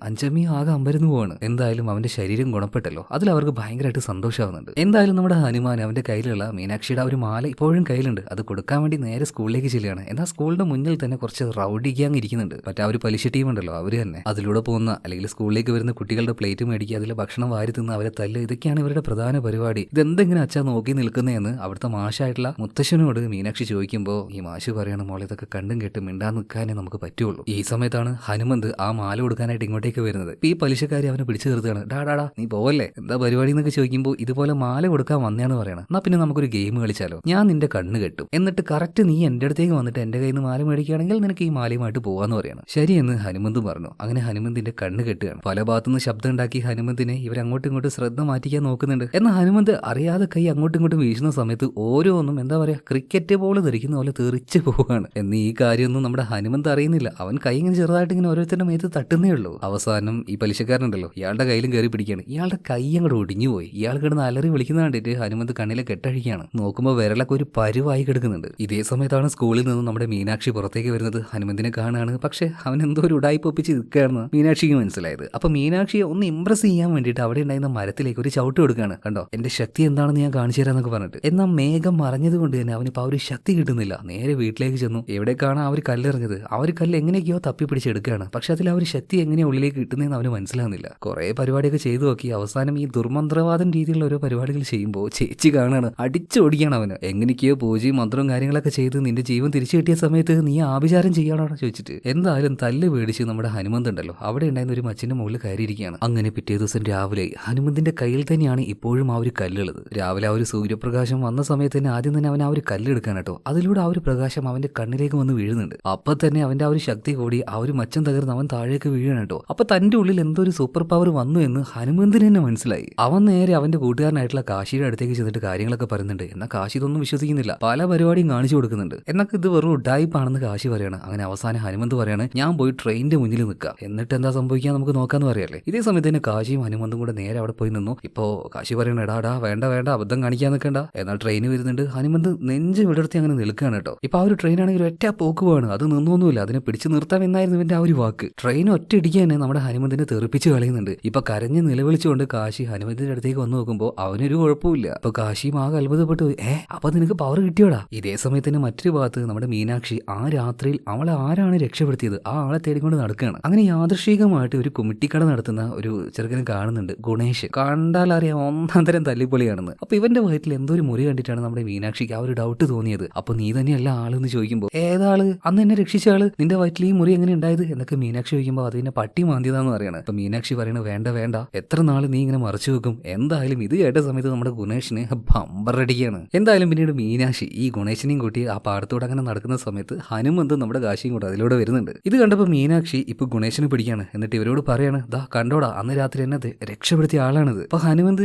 അഞ്ചമ്മയും ആകെ അമ്പരന്ന് പോവാണ്. എന്തായാലും അവന്റെ ശരീരം ഗുണപ്പെട്ടല്ലോ, അതിൽ അവർക്ക് ഭയങ്കരമായിട്ട് സന്തോഷമാവുന്നുണ്ട്. എന്തായാലും നമ്മുടെ ഹനുമാൻ അവന്റെ കയ്യിലുള്ള മീനാക്ഷിയുടെ ആ ഒരു മാല ഇപ്പോഴും കയ്യിലുണ്ട്. അത് കൊടുക്കാൻ വേണ്ടി നേരെ സ്കൂളിലേക്ക് ചെല്ലുകയാണ്. എന്നാൽ സ്കൂളിന്റെ മുന്നിൽ തന്നെ കുറച്ച് റൗഡി ഗ്യാങ് ഇരിക്കുന്നുണ്ട്. മറ്റേ ആ ഒരു പലിശ ടീം ഉണ്ടല്ലോ, അവര് തന്നെ. അതിലൂടെ പോകുന്ന അല്ലെങ്കിൽ സ്കൂളിലേക്ക് വരുന്ന കുട്ടികളുടെ പ്ലേറ്റ് മേടിക്കുക, അതിൽ ഭക്ഷണം വാരി തിന്ന് അവരെ തല്ല്, ഇതൊക്കെയാണ് ഇവരുടെ പ്രധാന പരിപാടി. ഇതെന്തെങ്കിലും അച്ഛാ നോക്കി നിൽക്കുന്നതെന്ന് അവിടുത്തെ മാഷായിട്ടുള്ള മുത്തശ്ശനോട് മീനാക്ഷി ചോദിക്കുമ്പോൾ ഈ മാഷ് പറയാണ്, മോളെ ഇതൊക്കെ കണ്ടും കേട്ട് മിണ്ടാൻ നിൽക്കാനേ നമുക്ക് പറ്റുള്ളൂ. ഈ സമയത്താണ് ഹനുമന്ത് ആ മാല കൊടുക്കാനായിട്ട് ഇങ്ങോട്ടേക്ക് വരുന്നത്. ഈ പലിശക്കാരി അവനെ പിടിച്ചു നിർത്തുകയാണ്. ഡാടാ നീ പോവല്ലേ, എന്താ പരിപാടി എന്നൊക്കെ ചോദിക്കുമ്പോൾ ഇതുപോലെ മാല കൊടുക്കാൻ വന്നേന്ന് പറയണം. എന്നാ പിന്നെ നമുക്കൊരു ഗെയിം കളിച്ചാലോ, ഞാൻ നിന്റെ കണ്ണ് കെട്ടും, എന്നിട്ട് കറക്റ്റ് നീ എന്റെ അടുത്തേക്ക് വന്നിട്ട് എന്റെ കയ്യിൽ നിന്ന് മാല മേടിക്കുകയാണെങ്കിൽ നിനക്ക് ഈ മാലയുമായിട്ട് പോവാന്ന് പറയണം. ശരിയെന്ന് ഹനുമന്ത് പറഞ്ഞു. അങ്ങനെ ഹനുമന്തിന്റെ കണ്ണ് കെട്ടുകയാണ്. പല ഭാഗത്തുനിന്ന് ശബ്ദം ഉണ്ടാക്കി ഹനുമന്തിനെ ഇവർ അങ്ങോട്ടും ഇങ്ങോട്ടും ശ്രദ്ധ മാറ്റിക്കാൻ നോക്കുന്നുണ്ട്. എന്നാൽ ഹനുമന്ത് അറിയാതെ കൈ അങ്ങോട്ടും ഇങ്ങോട്ടും വീശുന്ന സമയത്ത് ഓരോന്നും എന്താ പറയാ ക്രിക്കറ്റ് ബോൾ ധരിക്കുന്ന പോലെ തെറിച്ച് പോവുകയാണ്. എന്ന് ഈ കാര്യമൊന്നും നമ്മുടെ ഹനുമന്ത് അറിയുന്നില്ല. അവൻ കൈ ഇങ്ങനെ ചെറുതായിട്ട് ഇങ്ങനെ ഓരോരുത്തരുടെ മേത്ത് തട്ടുന്നേ ഉള്ളൂ. അവസാനം ഈ പലിശക്കാരനുണ്ടല്ലോ ഇയാളുടെ കയ്യിലും കയറി പിടിക്കുകയാണ്. ഇയാളുടെ കൈ അങ്ങോട്ട് ഒടിഞ്ഞു പോയി. ഇയാൾ കിടന്ന് അലറി വിളിക്കുന്ന കണ്ടിട്ട് ഹനുമന്ത് കണ്ണിലെ കെട്ടഴിക്കുകയാണ്. നോക്കുമ്പോൾ വിരലൊക്കെ ഒരു പരുവായി കിടക്കുന്നുണ്ട്. ഇതേ സമയത്താണ് സ്കൂളിൽ നിന്ന് നമ്മുടെ മീനാക്ഷി പുറത്തേക്ക് വരുന്നത്. ഹനുമന്തിനെ കാണാണ്. പക്ഷെ അവൻ എന്തോ ഒരു ഉടായിപ്പ് ഒപ്പിച്ച് നിൽക്കുകയാണെന്ന് മീനാക്ഷിക്ക് മനസ്സിലായത്. അപ്പൊ മീനാക്ഷിയെ ഒന്ന് ഇംപ്രസ് ചെയ്യാൻ വേണ്ടിയിട്ട് അവിടെ ഉണ്ടായിരുന്ന മരത്തിലേക്ക് ഒരു ചവിട്ട് കൊടുക്കുകയാണ്. കണ്ടോ എന്റെ ശക്തി എന്താണെന്ന് ഞാൻ കാണിച്ചു തരാന്നൊക്കെ പറഞ്ഞിട്ട്. എന്നാൽ മേഘം മറഞ്ഞത് കൊണ്ട് തന്നെ അവനിപ്പോൾ ആ ഒരു ശക്തി കിട്ടുന്നില്ല. നേരെ വീട്ടിലേക്ക് ചെന്നു. എവിടേക്കാണ് ആ ഒരു കല്ലെറിഞ്ഞത്, ആ ഒരു കല്ല് എങ്ങനെയൊക്കെയോ തപ്പി പിടിച്ചെടുക്കുകയാണ്. പക്ഷെ അതിൽ ആ ഒരു ശക്തി എങ്ങനെയാണ് ഉള്ളിലേക്ക് കിട്ടുന്നതെന്ന് അവന് മനസ്സിലാകുന്നില്ല. കുറെ പരിപാടിയൊക്കെ ചെയ്തു നോക്കി. അവസാനം ഈ ദുർമന്ത്രവാദം രീതിയിലുള്ള ഓരോ പരിപാടികൾ ചെയ്യുമ്പോൾ ചേച്ചി കാണാണ്, അടിച്ചോടിക്കുകയാണ് അവന്. എങ്ങനെയൊക്കെയോ പൂജയും മന്ത്രവും കാര്യങ്ങളൊക്കെ ചെയ്ത് നിന്റെ ജീവൻ തിരിച്ചു കിട്ടിയ സമയത്ത് നീ ആഭിചാരം ചെയ്യാണോ ചോദിച്ചിട്ട് എന്തായാലും തല്ല് പേടിച്ച് നമ്മുടെ ഹനുമന്ത് ഉണ്ടല്ലോ അവിടെ ഉണ്ടായിരുന്ന ഒരു മച്ചിന്റെ മുകളിൽ കയറിയിരിക്കുകയാണ്. അങ്ങനെ പിറ്റേ ദിവസം രാവിലെ ഹനുമന്തിന്റെ കയ്യിൽ തന്നെയാണ് ഇപ്പോഴും ആ ഒരു കല്ലുള്ളത്. രാവിലെ ആ ഒരു സൂര്യപ്രകാശം വന്ന സമയത്ത് തന്നെ ആദ്യം തന്നെ അവൻ ആ ഒരു കല്ലെടുക്കാൻ കേട്ടോ. അതിലൂടെ ആ ഒരു പ്രകാശം അവന്റെ കണ്ണിലേക്ക് വന്ന് വീഴുന്നുണ്ട്. അപ്പൊ തന്നെ അവന്റെ ആ ഒരു ശക്തി കൂടി ആ ഒരു മച്ചം തകർന്ന് അവൻ താഴേക്ക് വീഴാണ് കേട്ടോ. അപ്പൊ തന്റെ ഉള്ളിൽ എന്തോ ഒരു സൂപ്പർ പവർ വന്നു എന്ന് ഹനുമന്തിന് തന്നെ മനസ്സിലായി. അവൻ നേരെ അവന്റെ കൂട്ടുകാരനായിട്ടുള്ള കാശിയുടെ അടുത്തേക്ക് ചെന്നിട്ട് കാര്യങ്ങളൊക്കെ പറയുന്നുണ്ട്. എന്നാൽ കാശി ഇതൊന്നും വിശ്വസിക്കുന്നില്ല. പല പരിപാടിയും കാണിച്ചു കൊടുക്കുന്നുണ്ട്. എന്നൊക്കെ ഇത് വെറും ഉഡായിപ്പാണെന്ന് കാശി പറയാണ്. അങ്ങനെ അവസാനം ഹനുമന്ത് പറയാണ്, ഞാൻ പോയി ട്രെയിനിന്റെ മുന്നിൽ നിൽക്കാം, എന്നിട്ട് എന്താ സംഭവിക്കാൻ നമുക്ക് നോക്കാന്ന് പറയല്ലേ. ഇതേ സമയത്ത് തന്നെ കാശിയും ഹനുമന്തും കൂടെ നേരെ അവിടെ പോയി നിന്നു. ഇപ്പോ കാശി പറയണ, എടാ വേണ്ട അബദ്ധം കാണിക്കാൻ നിൽക്കണ്ട. എന്നാൽ ട്രെയിൻ വരുന്നുണ്ട്. ഹനുമന്ത് നെഞ്ച് വിടർത്തി അങ്ങനെ നിൽക്കുകയാണ് കേട്ടോ. ഇപ്പൊ ആ ഒരു ട്രെയിൻ ആണെങ്കിൽ ഒറ്റ പോക്ക് പോവാണ്. അത് നിന്നൊന്നുമില്ല. അതിനെ പിടിച്ചു നിർത്താൻ എന്നായിരുന്നു ഇവന്റെ ആ ഒരു വാക്ക്. ട്രെയിൻ ഒറ്റ ഇടിക്കാൻ തന്നെ നമ്മുടെ ഹനുമന്തിനെ തെറിപ്പിച്ച് കളയുന്നുണ്ട്. ഇപ്പൊ കരഞ്ഞ് നിലവിളിച്ചുകൊണ്ട് കാശി ഹനുമന്തിന്റെ അടുത്തേക്ക് വന്നു നോക്കുമ്പോൾ അവനൊരു കുഴപ്പമില്ല. അപ്പൊ കാശിയും ആകെ അത്ഭുതപ്പെട്ടു. അപ്പൊ നിനക്ക് പവർ കിട്ടിയോടാ. ഇതേ സമയത്ത് തന്നെ മറ്റൊരു ഭാഗത്ത് നമ്മുടെ മീനാക്ഷി ആ രാത്രിയിൽ അവളെ ആരാണ് രക്ഷപ്പെടുത്തിയത് ആ ആളെ തേടിക്കൊണ്ട് നടക്കുകയാണ്. അങ്ങനെ യാദൃശികമായിട്ട് ഒരു കുമിട്ടിക്കട നടത്തുന്ന ഒരു ചെറുക്കനെ കാണുന്നുണ്ട്, ഗുണേഷ്. കണ്ടാൽ അറിയാം ഒന്നാം തരം തല്ലിപ്പൊളിയാണെന്ന്. അപ്പൊ ഇവന്റെ വയറ്റിൽ എന്തോ ഒരു മുറി കണ്ടിട്ടാണ് നമ്മുടെ മീനാക്ഷിക്ക് ആ ഒരു ഡൗട്ട് തോന്നിയത്. അപ്പൊ നീ തന്നെയല്ല ആളെന്ന് ചോദിക്കുമ്പോൾ ഏതാള്, അന്ന് എന്നെ രക്ഷിച്ച ആള്, നിന്റെ വയറ്റിൽ ഈ മുറി എങ്ങനെ ഉണ്ടായത് എന്നൊക്കെ മീനാക്ഷി ചോദിക്കുമ്പോൾ അത് പിന്നെ പട്ടി മാന്തിയതാന്ന് പറയണം. അപ്പൊ മീനാക്ഷി പറയണ, വേണ്ട എത്ര നാള് നീ ഇങ്ങനെ മറച്ചു വെക്കും. എന്തായാലും ഇത് കേട്ട സമയത്ത് നമ്മുടെ ഗുണേഷിന് ബമ്പറടിക്കുകയാണ്. എന്തായാലും പിന്നീട് മീനാക്ഷി ഈ ഗുണേഷിനെയും കൂട്ടി ആ പാടത്തോടെ അങ്ങനെ നടക്കുന്ന സമയത്ത് ഹനുമന്ത് നമ്മുടെ കാശിയും കൂടെ അതിലൂടെ വരുന്നുണ്ട്. ഇത് കണ്ടപ്പോൾ മീനാക്ഷി ഇപ്പൊ ഗുണേഷിനെ പിടിക്കുകയാണ്. എന്നിട്ട് ഇവരോട് പറയാണ്, ദാ കണ്ടോടാ അന്ന് രാത്രി എന്നെ രക്ഷപ്പെടുത്തിയ ആളാണിത്. അപ്പൊ ഹനുമന്ത്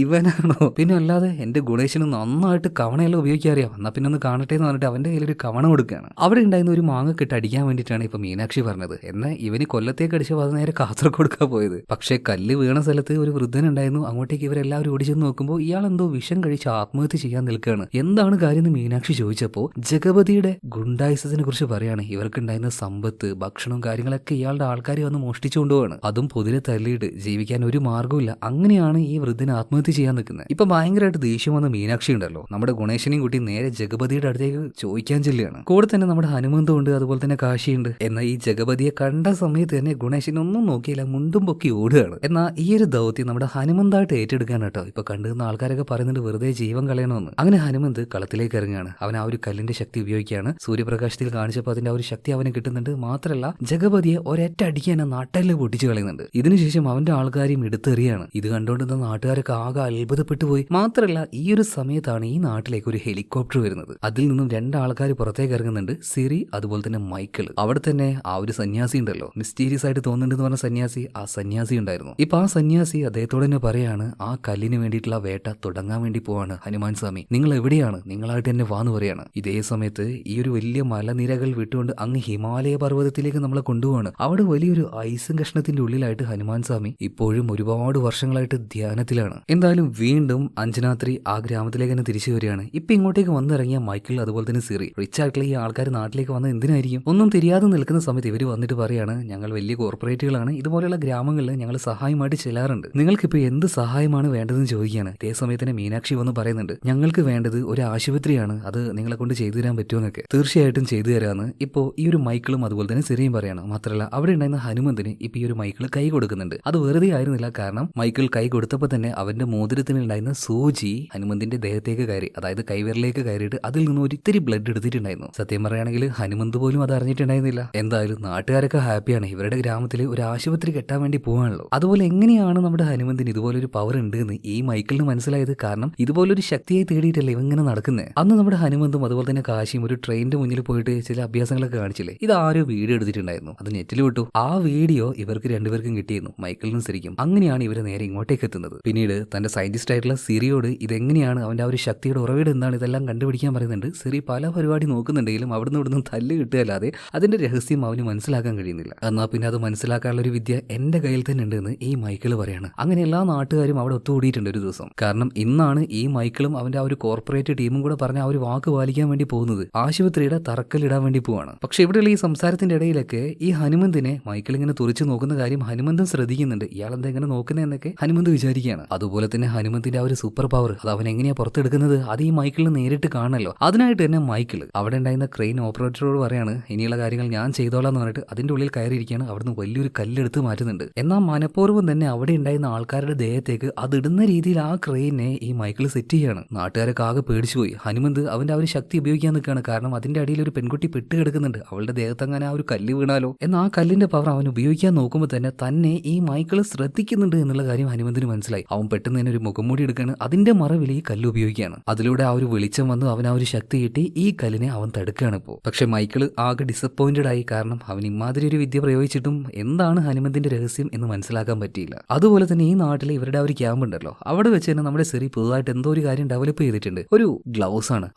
ഇവനാണോ? പിന്നെ അല്ലാതെ എന്റെ ഗുണേഷിന് നന്നായിട്ട് കവണയെല്ലാം ഉപയോഗിക്കാറിയാം, എന്നാ പിന്നെ ഒന്ന് കാണട്ടെ എന്ന് പറഞ്ഞിട്ട് അവന്റെ കയ്യിൽ ഒരു കവണ കൊടുക്കുകയാണ്. അവിടെ ഉണ്ടായിരുന്ന ഒരു മാങ്ങ കിട്ട് അടിക്കാൻ വേണ്ടിയിട്ടാണ് ഇപ്പൊ മീനാക്ഷി പറഞ്ഞത്. എന്നാൽ ഇവന് കൊല്ലത്തേക്ക് അടിച്ചപ്പോൾ അത് നേരെ കാസർഗോഡ് പോയത്. പക്ഷേ കല്ല് വീണ സ്ഥലത്ത് ഒരു വൃദ്ധനുണ്ടായിരുന്നു. അങ്ങോട്ടേക്ക് ഇവരെല്ലാവരും ഓടിച്ചെന്ന് നോക്കുമ്പോൾ നോക്കിയപ്പോൾ ഇയാൾ എന്തോ വിഷം കഴിച്ച് ആത്മഹത്യ ചെയ്യാൻ നിൽക്കുകയാണ്. എന്താണ് കാര്യം എന്ന് മീനാക്ഷി ചോദിച്ചപ്പോൾ ജഗപതിയുടെ ഗുണ്ടായുസത്തിനെ കുറിച്ച് പറയാണ്. ഇവർക്കുണ്ടായിരുന്ന സമ്പത്ത്, ഭക്ഷണവും കാര്യങ്ങളൊക്കെ ഇയാളുടെ ആൾക്കാർ വന്ന് മോഷ്ടിച്ചു കൊണ്ടുപോവാണ്. അതും പൊതിരെ തള്ളിയിട്ട് ജീവിക്കാൻ ഒരു മാർഗ്ഗമില്ല. അങ്ങനെയാണ് ഈ വൃദ്ധന് ആത്മഹത്യ ചെയ്യാൻ നിൽക്കുന്നത്. ഇപ്പൊ ഭയങ്കരമായിട്ട് ദേഷ്യം വന്ന മീനാക്ഷി ഉണ്ടല്ലോ, നമ്മുടെ ഗുണേശനെയും കൂട്ടി നേരെ ജഗപതിയുടെ അടുത്തേക്ക് ചോദിക്കാൻ ചെല്ലുകയാണ്. കൂടെ തന്നെ നമ്മുടെ ഹനുമന്തും ഉണ്ട്, അതുപോലെ തന്നെ കാശിയുണ്ട്. എന്നാൽ ഈ ജഗപതിയെ കണ്ട സമയത്ത് തന്നെ ഗുണേശൻ ഒന്നും നോക്കിയില്ല, മുണ്ടും പൊക്കി ഓടുകയാണ്. എന്നാൽ ഈ ഒരു ദൗത്യം നമ്മുടെ ഹനുമന്തായിട്ട് ഏറ്റെടുക്കാൻ കേട്ടോ ഇപ്പൊ കണ്ടുന്ന ആൾക്കാരൊക്കെ പറയുന്നുണ്ട് വെറുതെ ജീവൻ കളയണമെന്ന്. അങ്ങനെ ഹനുമന്ത് കളത്തിലേക്ക് ഇറങ്ങുകയാണ്. അവൻ ആ ഒരു കല്ലിന്റെ ശക്തി ഉപയോഗിക്കുകയാണ്. സൂര്യപ്രകാശത്തിൽ കാണിച്ചപ്പോൾ അതിന്റെ ആ ഒരു ശക്തി അവന് കിട്ടുന്നുണ്ട്. മാത്രമല്ല ജഗപതിയെ ഒരൊറ്റ അടിക്ക് തന്നെ നാട്ടലിൽ പൊട്ടിച്ചു കളയുന്നുണ്ട്. ഇതിനുശേഷം അവന്റെ ആൾക്കാരെയും എടുത്തെറിയാണ്. ഇത് കണ്ടുകൊണ്ടിരുന്ന നാട്ടുകാരൊക്കെ ആകെ അത്ഭുതപ്പെട്ടു പോയി. മാത്രമല്ല ഈ ഒരു സമയത്താണ് ഈ നാട്ടിലേക്ക് ഒരു ഹെലികോപ്റ്റർ വരുന്നത്. അതിൽ നിന്നും രണ്ടാൾക്കാർ പുറത്തേക്ക് ഇറങ്ങുന്നുണ്ട്, സിറി അതുപോലെ തന്നെ മൈക്കിൾ. അവിടെ തന്നെ ആ ഒരു സന്യാസി ഉണ്ടല്ലോ, മിസ്റ്റീരിയസ് ആയിട്ട് തോന്നുന്നുണ്ടെന്ന് പറഞ്ഞ സന്യാസി, ആ സന്യാസി ഉണ്ടായിരുന്നു. ഇപ്പൊ ആ സന്യാസി അദ്ദേഹത്തോട് തന്നെ പറയാണ്, ആ കല്ലിന് വേണ്ടിയിട്ടുള്ള വേട്ട തുടങ്ങാൻ വേണ്ടി പോവാണ് ഹനുമാൻ സ്വാമി, നിങ്ങൾ എവിടെയാണ്, നിങ്ങളായിട്ട് തന്നെ വാന്ന് പറയാണ്. ഇതേ സമയത്ത് ഈ ഒരു വലിയ മലനിരകൾ വിട്ടുകൊണ്ട് അങ്ങ് ഹിമാലയ പർവ്വതത്തിലേക്ക് നമ്മളെ കൊണ്ടുപോവാണ്. അവിടെ വലിയൊരു ഐസും കഷ്ണത്തിന്റെ ഉള്ളിലായിട്ട് ഹനുമാൻ സ്വാമി ഇപ്പോഴും ഒരുപാട് വർഷങ്ങളായിട്ട് ധ്യാനത്തിലാണ്. എന്തായാലും വീണ്ടും അഞ്ജനാത്രി ആ ഗ്രാമത്തിലേക്ക് തന്നെ തിരിച്ചു വരികയാണ്. ഇപ്പൊ ഇങ്ങോട്ടേക്ക് വന്നിറങ്ങിയ മൈക്കിൾ അതുപോലെ തന്നെ സിറി, റിച്ച് ആയിട്ടുള്ള ഈ ആൾക്കാർ നാട്ടിലേക്ക് വന്നത് എന്തിനായിരിക്കും? ഒന്നും തിരിയാതെ നിൽക്കുന്ന സമയത്ത് ഇവർ വന്നിട്ട് പറയാണ്, ഞങ്ങൾ വലിയ കോർപ്പറേറ്റുകളാണ്, ഇതുപോലെയുള്ള ഗ്രാമങ്ങളിൽ ഞങ്ങൾ സഹായമായിട്ട് ചെല്ലാറുണ്ട്, നിങ്ങൾക്കിപ്പോൾ എന്ത് സഹായമാണ് വേണ്ടതെന്ന് ചോദിക്കുകയാണ്. ഇതേ സമയത്ത് തന്നെ മീനാക്ഷി വന്ന് പറയുന്നുണ്ട്, ഞങ്ങൾക്ക് വേണ്ടത് ഒരു ആശുപത്രിയാണ്, അത് നിങ്ങളെ കൊണ്ട് ചെയ്തു തരാൻ പറ്റുമെന്നൊക്കെ. തീർച്ചയായിട്ടും ചെയ്തു തരാമെന്ന് ഇപ്പോൾ ഈ ഒരു മൈക്കിളും അതുപോലെ തന്നെ സിറിയും പറയാണ്. മാത്രമല്ല അവിടെ ഉണ്ടായിരുന്ന ഹനുമന്തിന് ഇപ്പൊ ഈ ഒരു മൈക്കിൾ കൈ കൊടുക്കുന്നുണ്ട്. അത് വെറുതെ ആയിരുന്നില്ല, കാരണം മൈക്കിൾ കൈ കൊടുത്തപ്പോൾ തന്നെ അവന്റെ മോതിരത്തിനുണ്ടായിരുന്ന സൂചി ഹനുമന്തിന്റെ ദേഹത്തേക്ക് കയറി, അതായത് കൈവിരലേക്ക് കയറിയിട്ട് അതിൽ നിന്ന് ഒരിത്തിരി ബ്ലഡ് എടുത്തിട്ടുണ്ടായിരുന്നു. സത്യം പറയുകയാണെങ്കിൽ ഹനുമന്ത് പോലും അത് അറിഞ്ഞിട്ടുണ്ടായിരുന്നില്ല. എന്തായാലും നാട്ടുകാരൊക്കെ ഹാപ്പിയാണ്, ഇവരുടെ ഗ്രാമത്തിൽ ഒരു ആശുപത്രി കെട്ടാൻ വേണ്ടി പോകാണല്ലോ. അതുപോലെ എങ്ങനെയാണ് നമ്മുടെ ഹനുമന്തിന് ഇതുപോലൊരു പവർ ഉണ്ട് എന്ന് ഈ മൈക്കിളിന് മനസ്സിലായത്? കാരണം ഇതുപോലൊരു ശക്തിയായി തേടിയിട്ടല്ലേ ഇവങ്ങനെ നടക്കുന്നത്. അന്ന് നമ്മുടെ ഹനുമന്തും അതുപോലെ തന്നെ കാശിയും ഒരു ട്രെയിനിന്റെ മുന്നിൽ പോയിട്ട് ചില അഭ്യാസങ്ങളൊക്കെ കാണിച്ചില്ലേ, ഇത് ആരോ വീഡിയോ എടുത്തിട്ടുണ്ടായിരുന്നു, അത് നെറ്റിൽ വിട്ടു. ആ വീഡിയോ ഇവർക്ക് രണ്ടുപേർക്കും കിട്ടിയിരുന്നു, മൈക്കിളിനും സിറിക്കും. അങ്ങനെയാണ് ഇവർ നേരെ ഇങ്ങോട്ടേക്ക് എത്തുന്നത്. പിന്നീട് തന്റെ സയന്റിസ്റ്റ് ആയിട്ടുള്ള സിറിയോട് ഇതെങ്ങനെയാണ് അവന്റെ ആ ഒരു ശക്തിയുടെ ഉറവിടം എന്താണ് ഇതെല്ലാം കണ്ടുപിടിക്കാൻ പറയുന്നുണ്ട്. സിറി പല പരിപാടി നോക്കുന്നുണ്ടെങ്കിലും അവിടുന്ന് ഇവിടുന്ന് തല്ല് കിട്ടുകയല്ലാതെ അതിന്റെ രഹസ്യം അവന് മനസ്സിലാക്കാൻ കഴിയുന്നില്ല. എന്നാൽ പിന്നെ അത് മനസ്സിലാക്കാനുള്ള ഒരു വിദ്യ എന്റെ കയ്യിൽ തന്നെ ഉണ്ടെന്ന് ഈ മൈക്കിൾ പറയാണ്. അങ്ങനെ എല്ലാ നാട്ടുകാരും അവിടെ ഒത്തുകൂടിയിട്ടുണ്ട് ഒരു ദിവസം. കാരണം ഇന്നാണ് ഈ മൈക്കിളും അവന്റെ ആ ഒരു കോർപ്പറേറ്റ് ടീമും കൂടെ പറഞ്ഞ ആ ഒരു വാക്ക് പാലിക്കാൻ വേണ്ടി പോകുന്നത്. ആശുപത്രിയുടെ തറക്കല്ലിടാൻ വേണ്ടി പോവാണ്. പക്ഷെ ഇവിടെയുള്ള ഈ സംസാരത്തിന്റെ ഇടയിലൊക്കെ ഈ ഹനുമന്തിനെ മൈക്കിൾ ഇങ്ങനെ തുറച്ചു നോക്കുന്ന കാര്യം ഹനുമന്തൻ ശ്രദ്ധിക്കുന്നുണ്ട്. ഇയാൾ എന്താ ഇങ്ങനെ നോക്കുന്നതെന്നൊക്കെ ഹനുമന്ത് വിചാരിക്കുകയാണ്. അതുപോലെ തന്നെ ഹനുമന്തിന്റെ ആ ഒരു സൂപ്പർ പവർ അത് അവൻ എങ്ങനെയാ പുറത്തെടുക്കുന്നത്, അത് ഈ മൈക്കിളിന് നേരിട്ട് കാണണല്ലോ. അതിനായിട്ട് തന്നെ മൈക്കിൾ അവിടെ ഉണ്ടായിരുന്ന ക്രെയിൻ ഓപ്പറേറ്ററോട് പറയാണ്, ഇനിയുള്ള കാര്യങ്ങൾ ഞാൻ ചെയ്തോളാം എന്ന് പറഞ്ഞിട്ട് അതിന്റെ ഉള്ളിൽ കയറിയിരിക്കുകയാണ്. അവിടുന്ന് വലിയൊരു കല്ലെടുത്ത് മാറ്റുന്നുണ്ട്. എന്നാൽ മനഃപൂർവ്വം തന്നെ അവിടെ ഉണ്ടായിരുന്ന ആൾക്കാരുടെ ദേഹത്തേക്ക് അതിടുന്ന രീതിയിൽ ആ ക്രെയിനെ ഈ മൈക്കിൾ സെറ്റ് ചെയ്യാണ്. നാട്ടുകാരൊക്കെ ആകെ പേടിച്ചുപോയി. ഹനുമന്ത് അവന്റെ ആ ഒരു ശക്തി ഉപയോഗിക്കാൻ നിൽക്കുകയാണ്. കാരണം അതിന്റെ അടിയിൽ ഒരു പെൺകുട്ടി പെട്ട് കിടക്കുന്നുണ്ട്, അവളുടെ ദേഹത്തങ്ങനെ ആ ഒരു കല്ല് വീണാലോ എന്നാൽ ആ കല്ലിന്റെ പവർ അവൻ ഉപയോഗിക്കാൻ നോക്കുമ്പോൾ തന്നെ ഈ മൈക്കിൾ ശ്രദ്ധിക്കുന്നുണ്ട് എന്നുള്ള കാര്യം ഹനുമന്തിന് മനസ്സിലായി. അവൻ പെട്ടെന്ന് തന്നെ ഒരു മുഖംമൂടി എടുക്കുകയാണ്. അതിന്റെ മറവിൽ ഈ കല്ല് ഉപയോഗിക്കുകയാണ്. അതിലൂടെ ആ ഒരു വെളിച്ചം വന്ന് അവൻ ആ ഒരു ശക്തി കിട്ടി ഈ കല്ലിനെ അവൻ തടുക്കുകയാണ് ഇപ്പോൾ. പക്ഷെ മൈക്കിൾ ആകെ ഡിസപ്പോയിന്റഡ് ആയി. കാരണം അവൻ ഇമാതിരി ഒരു വിദ്യ പ്രയോഗിച്ചിട്ടും എന്താണ് ഹനുമന്തിന്റെ രഹസ്യം എന്ന് മനസ്സിലാക്കാൻ പറ്റിയില്ല. അതുപോലെ തന്നെ ഈ നാട്ടിലെ ഇവരുടെ ആ ഒരു ക്യാമ്പ് ഉണ്ടല്ലോ, അവിടെ വെച്ച് തന്നെ നമ്മുടെ സിറി പുതുതായിട്ട് എന്തോ ഒരു കാര്യം ഡെവലപ്പ് ചെയ്തിട്ടുണ്ട്. ഒരു ഗ്ലൗസ് ആണ്,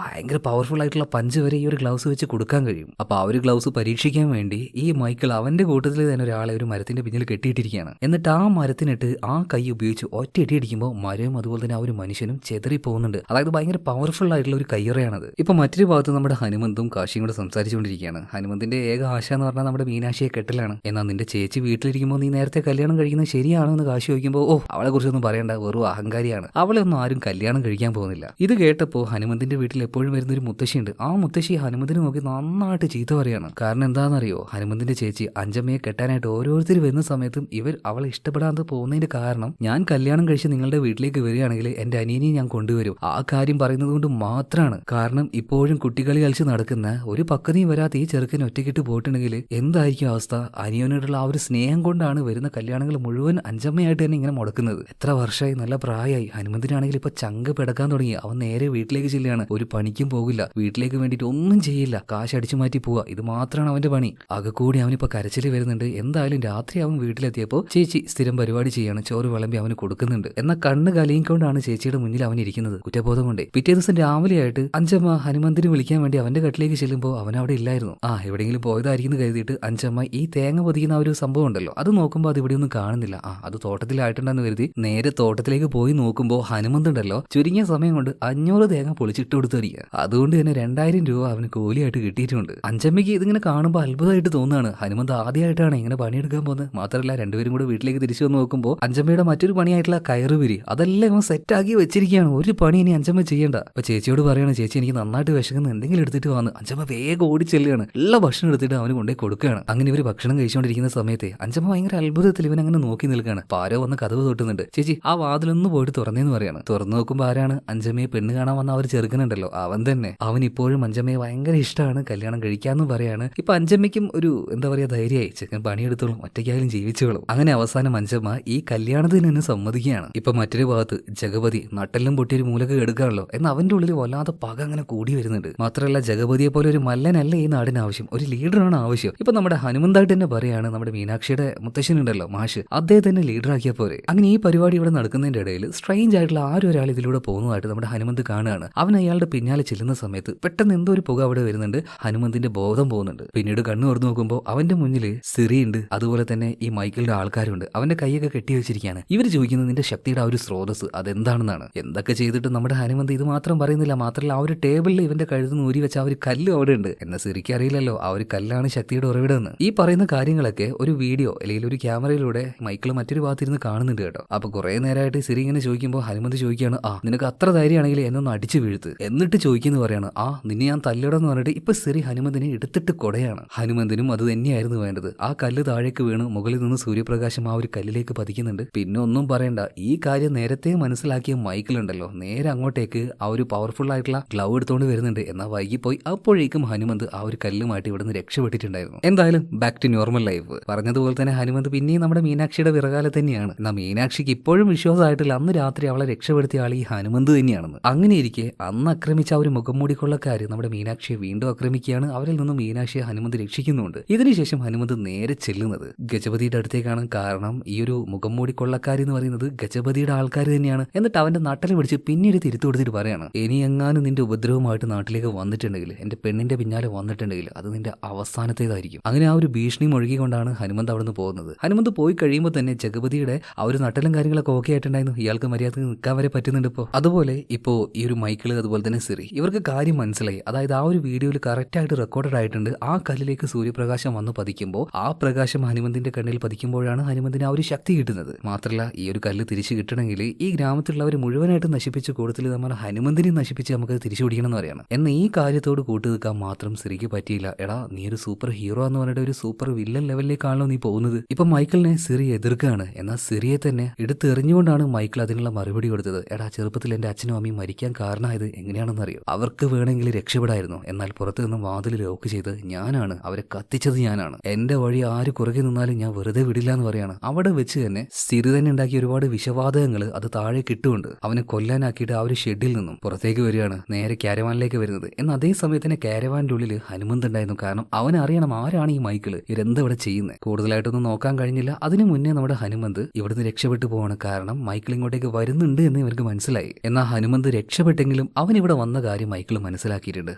ഭയങ്കര പവർഫുൾ ആയിട്ടുള്ള പഞ്ച് വരെ ഈ ഒരു ഗ്ലൗസ് വെച്ച് കൊടുക്കാൻ കഴിയും. അപ്പൊ ആ ഒരു ഗ്ലൗസ് പരീക്ഷിക്കാൻ വേണ്ടി ഈ മൈക്കിൾ അവന്റെ കൂട്ടത്തിൽ തന്നെ ഒരാളെ ഒരു മരത്തിന്റെ പിന്നിൽ കെട്ടിയിട്ടിരിക്കുകയാണ്. എന്നിട്ട് ആ മരത്തിനിട്ട് ആ കൈ ഉപയോഗിച്ച് ഒറ്റ അടി അടിക്കുമ്പോൾ മരവും അതുപോലെ തന്നെ ആ ഒരു മനുഷ്യനും ചെതറി പോകുന്നുണ്ട്. അതായത് ഭയങ്കര പവർഫുൾ ആയിട്ടുള്ള ഒരു കയ്യറയാണത്. ഇപ്പൊ മറ്റൊരു ഭാഗത്ത് നമ്മുടെ ഹനുമന്തും കാശിയും കൂടെ സംസാരിച്ചുകൊണ്ടിരിക്കുകയാണ്. ഹനുമന്തിന്റെ ഏക ആശ എന്ന് പറഞ്ഞാൽ നമ്മുടെ മീനാക്ഷിയെ കെട്ടലാണ്. എന്നാൽ നിന്റെ ചേച്ചി വീട്ടിലിരിക്കുമ്പോൾ നീ നേരത്തെ കല്യാണം കഴിക്കുന്നത് ശരിയാണോ എന്ന് കാശി ചോദിക്കുമ്പോൾ, ഓ അവളെ കുറിച്ചൊന്നും പറയണ്ട, വെറും അഹങ്കാരിയാണ്, അവളെ ഒന്നും ആരും കല്യാണം കഴിക്കാൻ പോകുന്നില്ല. ഇത് കേട്ടപ്പോൾ ഹനുമന്തിന്റെ വീട്ടിൽ എപ്പോഴും വരുന്ന ഒരു മുത്തശ്ശിയുണ്ട്. ആ മുത്തശ്ശി ഹനുമന്തിനെ നോക്കി നന്നായിട്ട് ചീത്ത പറയാണ്. കാരണം എന്താണെന്നറിയോ, ഹനുമന്തിന്റെ ചേച്ചി അഞ്ചമ്മയെ കെട്ടാനായിട്ട് ഓരോരുത്തർ വരുന്ന സമയത്തും ഇവർ അവളെ ഇഷ്ടപ്പെടാതെ പോകുന്നതിന്റെ കാരണം, ഞാൻ കല്യാണം കഴിച്ച് നിങ്ങളുടെ വീട്ടിലേക്ക് വരികയാണെങ്കിൽ എന്റെ അനിയനെയും ഞാൻ കൊണ്ടുവരും, ആ കാര്യം പറയുന്നത് കൊണ്ട് മാത്രമാണ്. കാരണം ഇപ്പോഴും കുട്ടികളി കളിച്ച് നടക്കുന്ന ഒരു പക്കനെയും വരാത്ത ഈ ചെറുക്കൻ ഒറ്റയ്ക്കിട്ട് പോയിട്ടുണ്ടെങ്കിൽ എന്തായിരിക്കും അവസ്ഥ? അനിയനോടുള്ള ആ ഒരു സ്നേഹം കൊണ്ടാണ് വരുന്ന കല്യാണങ്ങൾ മുഴുവൻ അഞ്ചമ്മയായിട്ട് തന്നെ ഇങ്ങനെ മുടക്കുന്നത്. എത്ര വർഷമായി, നല്ല പ്രായമായി. ഹനുമന്തിനാണെങ്കിൽ ഇപ്പൊ ചങ്ക് പിടക്കാൻ തുടങ്ങി. അവൻ നേരെ വീട്ടിലേക്ക് ചെല്ലുകയാണ്. ഒരു പണിക്കും പോകില്ല, വീട്ടിലേക്ക് വേണ്ടിയിട്ട് ഒന്നും ചെയ്യില്ല, കാശ് അടിച്ചു മാറ്റി പോവുക, ഇത് മാത്രമാണ് അവന്റെ പണി. ആകെ കൂടി അവനിപ്പോ കരച്ചില് വരുന്നുണ്ട്. എന്തായാലും രാത്രി അവൻ വീട്ടിലെത്തിയപ്പോൾ ചേച്ചി സ്ഥിരം പരിപാടി ചെയ്യാണ്, ചോറ് വിളമ്പി അവന് കൊടുക്കുന്നുണ്ട്. എന്നാൽ കണ്ണ് കലയിക്കൊണ്ടാണ് ചേച്ചിയുടെ മുന്നിൽ അവൻ ഇരിക്കുന്നത്, കുറ്റബോധം കൊണ്ട്. പിറ്റേ ദിവസം രാവിലെ ആയിട്ട് അഞ്ചമ്മ ഹനുമന്തിനെ വിളിക്കാൻ വേണ്ടി അവന്റെ കട്ടിലേക്ക് ചെല്ലുമ്പോൾ അവൻ അവിടെ ഇല്ലായിരുന്നു. എവിടെയെങ്കിലും പോയതായിരിക്കും കരുതിയിട്ട് അഞ്ചമ്മ ഈ തേങ്ങ പൊതിക്കുന്ന ആ ഒരു സംഭവം ഉണ്ടല്ലോ, അത് നോക്കുമ്പോൾ അത് ഇവിടെ ഒന്നും കാണുന്നില്ല. അത് തോട്ടത്തിലായിട്ടുണ്ടെന്ന് കരുതി നേരെ തോട്ടത്തിലേക്ക് പോയി പോയി നോക്കുമ്പോൾ ഹനുമന്തുണ്ടല്ലോ ചുരുങ്ങിയ സമയം കൊണ്ട് 500 തേങ്ങ പൊളിച്ചിട്ട് കൊടുത്തിരിക്കുക. അതുകൊണ്ട് തന്നെ 2000 രൂപ അവന് കൂലിയായിട്ട് കിട്ടിയിട്ടുണ്ട്. അഞ്ചമ്മയ്ക്ക് ഇതിങ്ങനെ കാണുമ്പോൾ അത്ഭുതമായിട്ട് തോന്നുകയാണ്. ഹനുമന്ത് ആദ്യമായിട്ടാണ് ഇങ്ങനെ പണിയെടുക്കാൻ പോകുന്നത്. മാത്രമല്ല രണ്ടുപേരും കൂടെ വീട്ടിലേക്ക് തിരിച്ചു വന്ന് നോക്കുമ്പോൾ അഞ്ചമ്മയുടെ മറ്റൊരു പണിയായിട്ടുള്ള കയറുപിരി അതെല്ലാം ഇവൻ സെറ്റാക്കി വെച്ചിരിക്കുകയാണ്. ഒരു പണി ഇനി അഞ്ചമ്മ ചെയ്യണ്ട. അപ്പൊ ചേച്ചിയോട് പറയാണ്, ചേച്ചി എനിക്ക് നന്നായിട്ട് വിശക്കുന്ന എന്തെങ്കിലും എടുത്തിട്ട് വന്ന്. അഞ്ചമ്മ വേഗം ഓടിച്ചെല്ലുകയാണ്. എല്ലാ ഭക്ഷണം എടുത്തിട്ട് അവന് കൊണ്ടേ കൊടുക്കുകയാണ്. അങ്ങനെ ഇവര് ഭക്ഷണം കഴിച്ചുകൊണ്ടിരിക്കുന്ന സമയത്ത് അഞ്ചമ്മ ഭയങ്കര അത്ഭുതത്തിൽ ഇവൻ അങ്ങനെ നോക്കി നിൽക്കുകയാണ്. അപ്പൊ ആരോ വന്ന് കതവ് തൊട്ടുന്നുണ്ട്. ചേച്ചി ആ വാതിലൊന്ന് പോയിട്ട് തുറന്നേന്ന് പറയാണ്. തുറന്നു നോക്കുമ്പോൾ ആരാണ്? അഞ്ചമ്മയെ പെണ്ണ് കാണാൻ വന്ന അവർ ചെറുക്കനുണ്ടല്ലോ അവൻ തന്നെ. അവൻ ഇപ്പോഴും അഞ്ചമ്മയെ ഭയങ്കര ഇഷ്ടമാണ്, കല്യാണം കഴിക്കാന്ന് പറയാണ്. ഇപ്പൊ അഞ്ചമ്മയ്ക്കും ഒരു എന്താ പറയാ ധൈര്യമായി, ചെക്കൻ പണിയെടുത്തോളും, ഒറ്റയ്ക്കായാലും ജീവിച്ചോളും. അങ്ങനെ അവസാനം അഞ്ചമ്മ ഈ കല്യാണത്തിന് തന്നെ സമ്മതിക്കുകയാണ്. ഇപ്പൊ മറ്റൊരു ഭാഗത്ത് ജഗപതി നട്ടെല്ലാം പൊട്ടിയൊരു മൂലക്ക് എടുക്കാണല്ലോ. എന്നാൽ അവന്റെ ഉള്ളിൽ വല്ലാതെ പക അങ്ങനെ കൂടി വരുന്നുണ്ട്. മാത്രമല്ല ജഗപതിയെ പോലെ ഒരു മല്ലനല്ല ഈ നാടിന് ആവശ്യം, ഒരു ലീഡറാണ് ആവശ്യം. ഇപ്പൊ നമ്മുടെ ഹനുമന്തായിട്ട് തന്നെ പറയാണ്, നമ്മുടെ മീനാക്ഷിയുടെ മുത്തശ്ശനുണ്ടല്ലോ മാഷ്, അദ്ദേഹത്തെ ലീഡറാക്കിയ പോരെ. അങ്ങനെ ഈ പരിപാടി ഇവിടെ നടക്കുന്നതിന്റെ ഇടയിൽ സ്ട്രെയിഞ്ച് ആയിട്ടുള്ള ആരും ഒരാൾ ഇതിലൂടെ പോകുന്നതായിട്ട് നമ്മുടെ ഹനുമന്ത് കാണുകയാണ്. അവൻ അയാളുടെ പിന്നാലെ ചെല്ലുന്ന സമയത്ത് പെട്ടെന്ന് എന്തോ ഒരു പുക അവിടെ വരുന്നുണ്ട്. ഹനുമന്തിന്റെ ബോധം പോകുന്നുണ്ട്. പിന്നീട് കണ്ണു തുറന്നു നോക്കുമ്പോൾ അവന്റെ മുന്നിൽ സിറി ഉണ്ട്, അതുപോലെ തന്നെ ഈ മൈക്കിളുടെ ആൾക്കാരുണ്ട്. അവന്റെ കൈയൊക്കെ കെട്ടി വെച്ചിരിക്കുകയാണ്. ഇവർ ചോദിക്കുന്നത് നിന്റെ ശക്തിയുടെ ആ ഒരു സ്രോതസ് അതെന്താണെന്നാണ്. എന്തൊക്കെ ചെയ്തിട്ട് നമ്മുടെ ഹനുമന്ത് ഇത് മാത്രം പറയുന്നില്ല. മാത്രമല്ല ആ ഒരു ടേബിളിൽ ഇവന്റെ കഴുത്ത് ഊരി വെച്ച ആ ഒരു കല്ല് അവിടെ ഉണ്ട്. എന്നാൽ സിറിക്ക് അറിയില്ലല്ലോ ആ ഒരു കല്ലാണ് ശക്തിയുടെ ഉറവിടമെന്ന്. ഈ പറയുന്ന കാര്യങ്ങളൊക്കെ ഒരു വീഡിയോ അല്ലെങ്കിൽ ഒരു ക്യാമറയിലൂടെ മൈക്കിൾ മറ്റൊരു ഭാഗത്തിരുന്ന് കാണുന്നുണ്ട് കേട്ടോ. അപ്പൊ കുറെ നേരമായിട്ട് സിറി ഇങ്ങനെ ചോദിക്കുമ്പോൾ ഹനുമന്ത് ചോദിക്കുകയാണ്, ആ നിനക്ക് അത്ര ധൈര്യമാണെങ്കിൽ എന്നൊന്ന് അടിച്ചു വീഴ്ത്ത്. എന്നിട്ട് ചോദിക്കുന്നു പറയാണ്, ആ നിന്നെ ഞാൻ തല്ലിടന്ന് പറഞ്ഞിട്ട് ഇപ്പൊ സിറി ഹനുമന്തിനെ എടുത്തിട്ട് കൊടയാണ്. ഹനുമന്തിനും അത് തന്നെയായിരുന്നു വേണ്ടത്. ആ കല്ല് താഴേക്ക് വീണ് മുകളിൽ നിന്ന് സൂര്യപ്രകാശം ആ ഒരു കല്ലിലേക്ക് പതിക്കുന്നുണ്ട്. പിന്നെ ഒന്നും പറയണ്ട, ഈ കാര്യം നേരത്തെ മനസ്സിലാക്കിയ മൈക്കിൾ ഉണ്ടല്ലോ നേരെ അങ്ങോട്ടേക്ക് ആ ഒരു പവർഫുൾ ആയിട്ടുള്ള ഗ്ലൗ എടുത്തോണ്ട് വരുന്നുണ്ട്. എന്നാൽ വൈകിപ്പോയി. അപ്പോഴേക്കും ഹനുമന്ത് ആ ഒരു കല്ലുമായിട്ട് ഇവിടുന്ന് രക്ഷപ്പെട്ടിട്ടുണ്ടായിരുന്നു. എന്തായാലും ബാക്ക് ടു നോർമൽ ലൈഫ്. പറഞ്ഞതുപോലെ തന്നെ ഹനുമന്ത് പിന്നെയും നമ്മുടെ മീനാക്ഷിയുടെ വിറകാലം തന്നെയാണ്. എന്നാൽ മീനാക്ഷിക്ക് ഇപ്പോഴും വിശ്വാസമായിട്ടില്ല അന്ന് രാത്രി അവളെ രക്ഷപ്പെടുത്തിയ ആൾ ഈ ഹനുമന്ത് തന്നെയാണെന്ന്. അങ്ങനെ ഇരിക്കെ അന്ന് ആക്രമിച്ച ആ ഒരു മുഖംമൂടി കൊള്ളക്കാര് നമ്മുടെ മീനാക്ഷിയെ വീണ്ടും ആക്രമിക്കുകയാണ്. അവരിൽ നിന്നും മീനാക്ഷിയെ ഹനുമന്ത് രക്ഷിക്കുന്നുണ്ട്. ഇതിനുശേഷം ഹനുമന്ത് നേരെ ചെല്ലുന്നത് ഗജപതിയുടെ അടുത്തേക്കാണ്. കാരണം ഈ ഒരു മുഖംമൂടി കൊള്ളക്കാരി എന്ന് പറയുന്നത് ഗജപതിയുടെ ആൾക്കാർ തന്നെയാണ്. എന്നിട്ട് അവന്റെ നട്ടല് പിടിച്ച് പിന്നീട് തിരുത്തു കൊടുത്തിട്ട് പറയാണ്, ഇനി എങ്ങാനും നിന്റെ ഉപദ്രവമായിട്ട് നാട്ടിലേക്ക് വന്നിട്ടുണ്ടെങ്കിൽ, എന്റെ പെണ്ണിന്റെ പിന്നാലെ വന്നിട്ടുണ്ടെങ്കിൽ അത് നിന്റെ അവസാനത്തേതായിരിക്കും. അങ്ങനെ ആ ഒരു ഭീഷണി ഒഴുകിക്കൊണ്ടാണ് ഹനുമന്ത് അവിടെ നിന്ന് പോകുന്നത്. ഹനുമന്ത് പോയി കഴിയുമ്പോൾ തന്നെ ജഗപതിയുടെ ആ ഒരു നട്ടലും കാര്യങ്ങളൊക്കെ ഓക്കെ ആയിട്ടുണ്ടായിരുന്നു. ഇയാൾക്ക് മര്യാദക്ക് നിൽക്കാൻ വരെ പറ്റുന്നുണ്ട് ഇപ്പോൾ. അതുപോലെ ഇപ്പോൾ ഈ ഒരു മൈക്കിള് അതുപോലെ തന്നെ സിറി ഇവർക്ക് കാര്യം മനസ്സിലായി. അതായത് ആ ഒരു വീഡിയോയിൽ കറക്റ്റ് ആയിട്ട് റെക്കോർഡഡ് ആയിട്ടുണ്ട്. ആ കല്ലിലേക്ക് സൂര്യപ്രകാശം വന്ന് പതിക്കുമ്പോൾ ആ പ്രകാശം ഹനുമന്തിന്റെ കണ്ണിൽ പതിക്കുമ്പോഴാണ് ഹനുമന്തിന് ആ ഒരു ശക്തി കിട്ടുന്നത്. മാത്രമല്ല ഈ ഒരു കല്ല് തിരിച്ചു കിട്ടണമെങ്കിൽ ഈ ഗ്രാമത്തിലുള്ളവർ മുഴുവനായിട്ട് നശിപ്പിച്ച് കൂടുതൽ നമ്മൾ ഹനുമന്തിനെ നശിപ്പിച്ച് നമുക്ക് തിരിച്ചു പിടിക്കണം എന്ന് പറയണം. എന്നാൽ ഈ കാര്യത്തോട് കൂട്ടു നിൽക്കാൻ മാത്രം സിറിക്ക് പറ്റിയില്ല. എടാ നീ ഒരു സൂപ്പർ ഹീറോ എന്ന് പറഞ്ഞിട്ട് ഒരു സൂപ്പർ വില്ലൻ ലെവലിലേക്കാണല്ലോ നീ പോകുന്നത്. ഇപ്പൊ മൈക്കിളിനെ സിറി എതിർക്കുകയാണ്. എന്നാൽ സിറിയെ തന്നെ എടുത്തെറിഞ്ഞുകൊണ്ടാണ് മൈക്കിൾ അതിനുള്ള മറുപടി കൊടുത്തത്. എടാ ചെറുപ്പത്തിൽ എന്റെ അച്ഛനും അമ്മയും മരിക്കാൻ കാരണമായത് എങ്ങനെയാണെന്ന് അറിയോ? അവർക്ക് വേണമെങ്കിൽ രക്ഷപ്പെടായിരുന്നു. എന്നാൽ പുറത്തു നിന്നും വാതിൽ ലോക്ക് ചെയ്ത് ഞാനാണ്, അവരെ കത്തിച്ചത് ഞാനാണ്. എന്റെ വഴി ആര് കുറുകെ നിന്നാലും ഞാൻ വെറുതെ വിടില്ല എന്ന് പറയാണ്. അവിടെ വെച്ച് തന്നെ സിറി തന്നെ ഉണ്ടാക്കിയ ഒരുപാട് വിഷവാതകങ്ങൾ അത് താഴെ കിട്ടുകൊണ്ട് അവനെ കൊല്ലാനാക്കിയിട്ട് ആ ഒരു ഷെഡിൽ നിന്നും പുറത്തേക്ക് വരികയാണ്, നേരെ കാരവാനിലേക്ക് വരുന്നത്. എന്നാൽ അതേ സമയത്ത് തന്നെ കാരവാന്റെ ഉള്ളിൽ ഹനുമന്ത് ഉണ്ടായിരുന്നു. കാരണം അവൻ അറിയണം ആരാണ് ഈ മൈക്കിള്, ഇവരെന്താ ഇവിടെ ചെയ്യുന്നത്. കൂടുതലായിട്ടൊന്നും നോക്കാൻ കഴിഞ്ഞില്ല. അതിനു മുന്നേ നമ്മുടെ ഹനുമന്ത് ഇവിടുന്ന് രക്ഷപ്പെട്ടു പോവാണ്. കാരണം മൈക്കിൾ ഇങ്ങോട്ടേക്ക് വരുന്നുണ്ട് എന്ന് ഇവർക്ക് മനസ്സിലായി. എന്നാൽ ഹനുമന്ത് രക്ഷപ്പെട്ടെങ്കിലും അവൻ ഇവിടെ വന്ന കാര്യം മൈക്കിൾ മനസ്സിലാക്കിയിട്ടുണ്ട്.